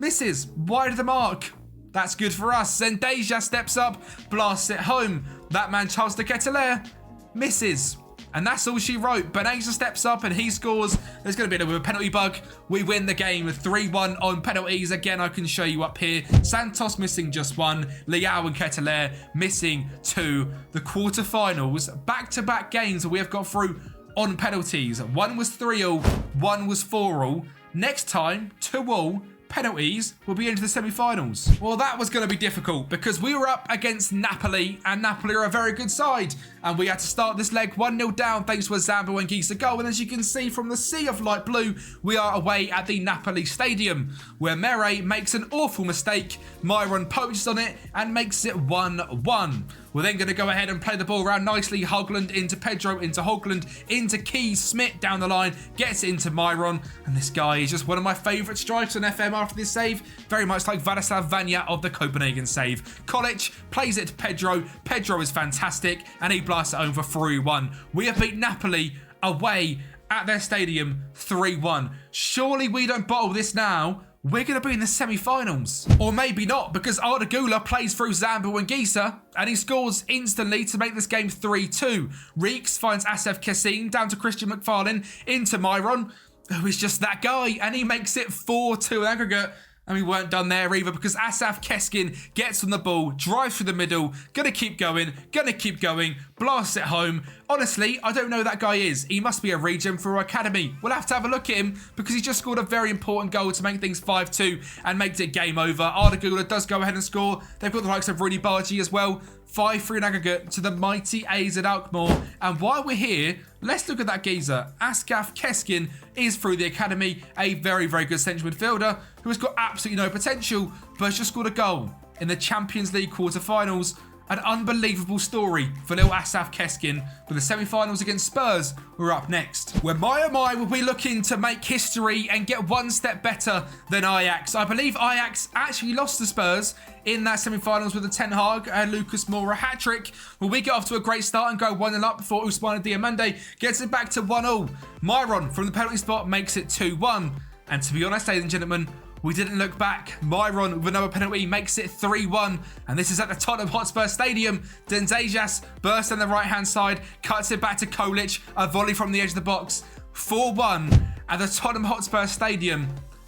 misses, wide of the mark. That's good for us. Zendejas steps up, blasts it home. That man, Charles de Ketelaere, misses. And that's all she wrote. Beneza steps up and he scores. There's going to be a penalty bug. We win the game with 3-1 on penalties. Again, I can show you up here. Santos missing just one. Leao and Ketelaere missing two. The quarterfinals, back-to-back games that we have got through on penalties. One was 3-0, one was 4-0. Next time, 2-0. Penalties will be into the semi-finals. Well, that was going to be difficult because we were up against Napoli, and Napoli are a very good side, and we had to start this leg 1-0 down thanks to a Zambo and Gisa goal. And as you can see from the sea of light blue, we are away at the Napoli stadium, where Mere makes an awful mistake. Myron poaches on it and makes it 1-1. We're then going to go ahead and play the ball around nicely. Hogland into Pedro, into Hogland, into Keys. Smith down the line, gets it into Myron. And this guy is just one of my favourite strikers on FM after this save. Very much like Vladislav Vanya of the Copenhagen save. College plays it to Pedro. Pedro is fantastic, and he blasts it home for 3-1. We have beat Napoli away at their stadium 3-1. Surely we don't bottle this now. We're going to be in the semi-finals. Or maybe not, because Arda Güler plays through Zambo and Gisa, and he scores instantly to make this game 3-2. Reeks finds Asef Kessin down to Christian McFarlane, into Myron, who is just that guy, and he makes it 4-2 aggregate. And we weren't done there either, because Asaf Keskin gets on the ball, drives through the middle, gonna keep going, blasts it home. Honestly, I don't know who that guy is. He must be a regen for our academy. We'll have to have a look at him, because he just scored a very important goal to make things 5-2 and makes it game over. Arda Güler does go ahead and score. They've got the likes of Rudy Bargi as well. 5-3 in aggregate to the mighty AZ Alkmaar. And while we're here, let's look at that geezer. Asaf Keskin is through the academy, a very, very good central midfielder who has got absolutely no potential, but has just scored a goal in the Champions League quarterfinals. An unbelievable story for little Asaf Keskin, with the semi-finals against Spurs we're up next. Where my oh my will be looking to make history and get one step better than Ajax. I believe Ajax actually lost to Spurs in that semi-finals with the Ten Hag and Lucas Moura hat-trick. Well, we get off to a great start and go 1-0 up before Ousmane Diomande gets it back to 1-0. Myron from the penalty spot makes it 2-1. And to be honest, ladies and gentlemen, we didn't look back. Myron with another penalty makes it 3-1. And this is at the Tottenham Hotspur Stadium. Denzejas bursts on the right-hand side, cuts it back to Kolic, a volley from the edge of the box. 4-1 at the Tottenham Hotspur Stadium.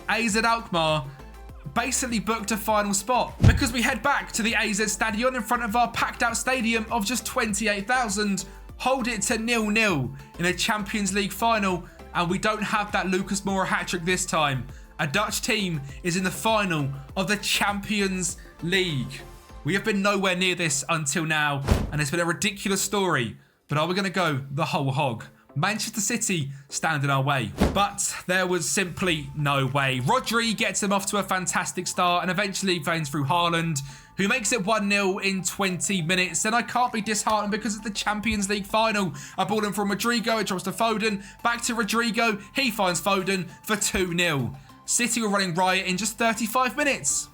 AZ Alkmaar basically booked a final spot, because we head back to the AZ Stadion in front of our packed out stadium of just 28,000. Hold it to 0-0 in a Champions League final. And we don't have that Lucas Moura hat-trick this time. A Dutch team is in the final of the Champions League. We have been nowhere near this until now, and it's been a ridiculous story. But are we going to go the whole hog? Manchester City stand in our way. But there was simply no way. Rodri gets them off to a fantastic start and eventually veins through HOLLAND, who makes it 1-0 in 20 minutes. And I can't be disheartened, because it's the Champions League final. A ball in from Rodrigo, it drops to Foden, back to Rodrigo, he finds Foden for 2-0. City were running riot in just 35 minutes.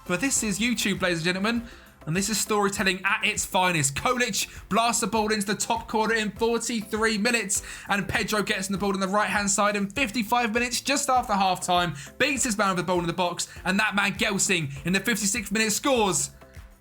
But this is YouTube, ladies and gentlemen, and this is storytelling at its finest. Kolic blasts the ball into the top corner in 43 minutes, and Pedro gets the ball on the right-hand side in 55 minutes, just after half-time, beats his man with the ball in the box, and that man Gelsing in the 56th minute scores.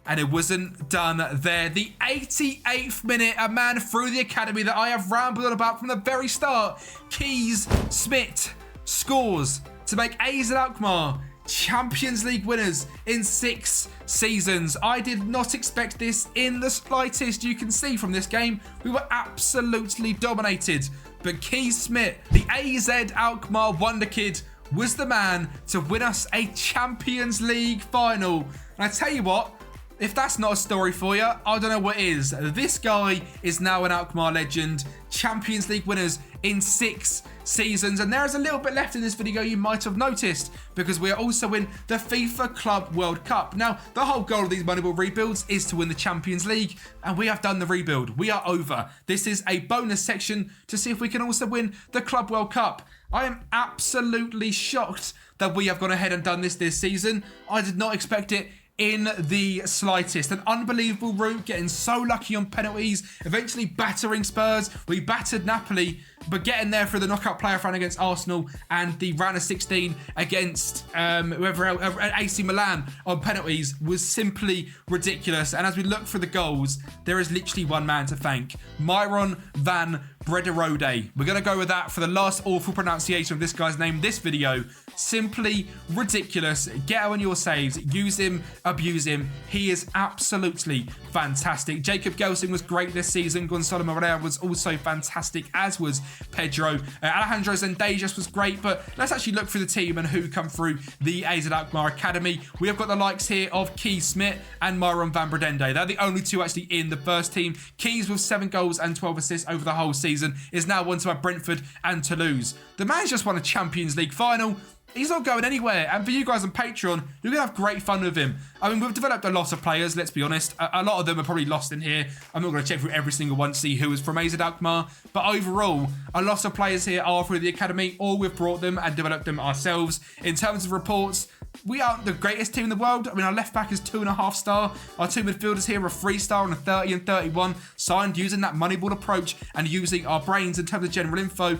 And it wasn't done there. The 88th minute, a man through the academy that I have rambled on about from the very start, Keys Smith, scores to make AZ Alkmaar Champions League winners in 6 seasons. I did not expect this in the slightest. You can see from this game, we were absolutely dominated. But Keys Smith, the AZ Alkmaar wonder kid, was the man to win us a Champions League final. And I tell you what, if that's not a story for you, I don't know what is. This guy is now an Alkmaar legend. Champions League winners in 6 seasons. And there is a little bit left in this video you might have noticed, because we are also in the FIFA Club World Cup. Now, the whole goal of these Moneyball rebuilds is to win the Champions League, and we have done the rebuild. We are over. This is a bonus section to see if we can also win the Club World Cup. I am absolutely shocked that we have gone ahead and done this season. I did not expect it in the slightest. An unbelievable route, getting so lucky on penalties, eventually battering Spurs. We battered Napoli, but getting there for the knockout playoff round against Arsenal and the round of 16 against whoever else, AC Milan on penalties was simply ridiculous. And as we look for the goals, there is literally one man to thank: Myron van Brederode. We're going to go with that for the last awful pronunciation of this guy's name this video. Simply ridiculous. Get on your saves. Use him, abuse him. He is absolutely fantastic. Jacob Gelsing was great this season. Gonzalo Moreira was also fantastic, as was Pedro. Alejandro Zendejas was great, but let's actually look through the team and who come through the AZ Alkmaar Academy. We have got the likes here of Keys Smith and Myron van Brederode. They're the only two actually in the first team. Keys with 7 goals and 12 assists over the whole season. season is now one to have Brentford and Toulouse. The man's just won a Champions League final. He's not going anywhere. And for you guys on Patreon, you're going to have great fun with him. I mean, we've developed a lot of players, let's be honest. A lot of them are probably lost in here. I'm not going to check through every single one to see who is from AZ Alkmaar. But overall, a lot of players here are through the academy, or we've brought them and developed them ourselves. In terms of reports, we aren't the greatest team in the world. I mean, our left back is 2.5 star. Our two midfielders here are 3 star and a 30 and 31. Signed using that Moneyball approach and using our brains in terms of general info.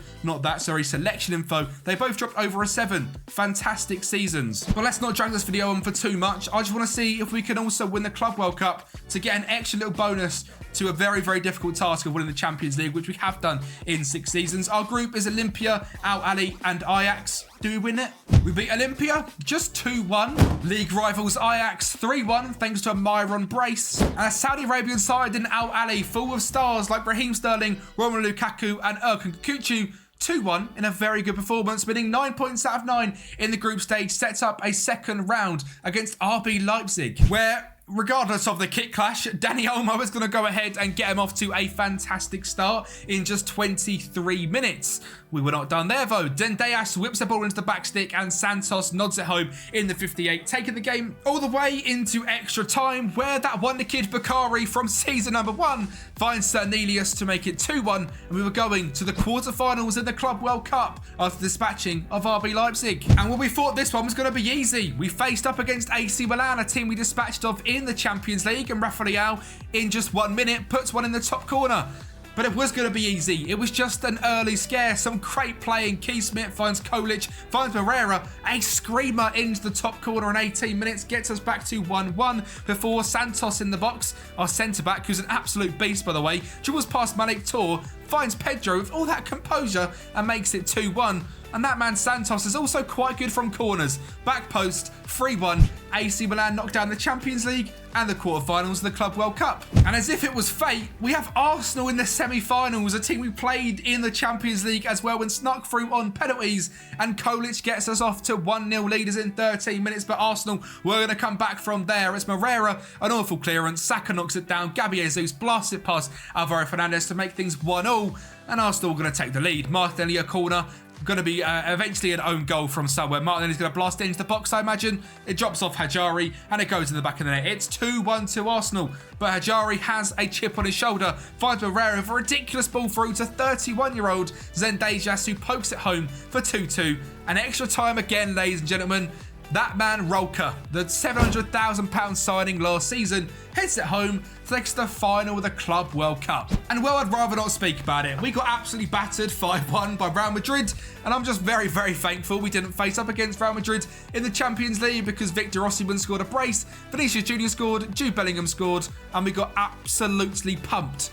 Selection info. They both dropped over a 7. Fantastic seasons. But let's not drag this video on for too much. I just want to see if we can also win the Club World Cup to get an extra little bonus to a very, very difficult task of winning the Champions League, which we have done in 6 seasons. Our group is Olympia, Al Ahly and Ajax. Do we win it? We beat Olympia just 2-1. League rivals Ajax 3-1 thanks to a Myron brace. And a Saudi Arabian side in Al Ahly full of stars like Raheem Sterling, Romelu Lukaku and Erkan Kukucu 2-1 in a very good performance, winning 9 points out of 9 in the group stage, sets up a second round against RB Leipzig, where regardless of the kit clash, Dani Olmo is going to go ahead and get him off to a fantastic start in just 23 minutes. We were not done there though. Dendeas whips the ball into the back stick and Santos nods it home in the 58, taking the game all the way into extra time, where that wonder kid Bakari from season number 1 finds Cernelius to make it 2-1, and we were going to the quarterfinals in the Club World Cup after dispatching of RB Leipzig. And when we thought this one was going to be easy, we faced up against AC Milan, a team we dispatched of in the Champions League, and Rafael in just 1 minute puts one in the top corner. But it was going to be easy. It was just an early scare. Some great playing. Keith Smith finds Kolic, finds Moreira. A screamer into the top corner in 18 minutes. Gets us back to 1-1 before Santos in the box. Our centre-back, who's an absolute beast, by the way, dribbles past Malik Tour, finds Pedro with all that composure and makes it 2-1. And that man Santos is also quite good from corners. Back post, 3-1. AC Milan knocked down the Champions League and the quarterfinals of the Club World Cup. And as if it was fate, we have Arsenal in the semi-finals, a team we played in the Champions League as well, and snuck through on penalties. And Kolic gets us off to 1-0 leaders in 13 minutes, but Arsenal were going to come back from there. It's Moreira, an awful clearance. Saka knocks it down. Gabby Jesus blasts it past Alvaro Fernandez to make things 1-0. And Arsenal are going to take the lead. Martinelli a corner. Going to be eventually an own goal from somewhere. Martinelli's going to blast it into the box, I imagine. It drops off Hajari and it goes in the back of the net. It's 2-1 to Arsenal, but Hajari has a chip on his shoulder. Finds Moreira with a ridiculous ball through to 31-year-old Zendejas, who pokes it home for 2-2. And extra time again, ladies and gentlemen. That man Rolka, the £700,000 signing last season, hits it home, takes the final of the Club World Cup. And well, I'd rather not speak about it. We got absolutely battered 5-1 by Real Madrid, and I'm just very, very thankful we didn't face up against Real Madrid in the Champions League, because Victor Osimhen scored a brace, Vinicius Jr. scored, Jude Bellingham scored, and we got absolutely pumped.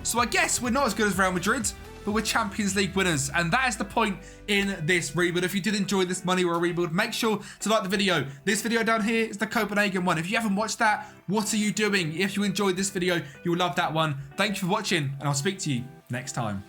So I guess we're not as good as Real Madrid, but we're Champions League winners, and that is the point in this rebuild. If you did enjoy this Moneyball rebuild, make sure to like the video. This video down here is the Copenhagen one. If you haven't watched that, what are you doing? If you enjoyed this video, you'll love that one. Thank you for watching, and I'll speak to you next time.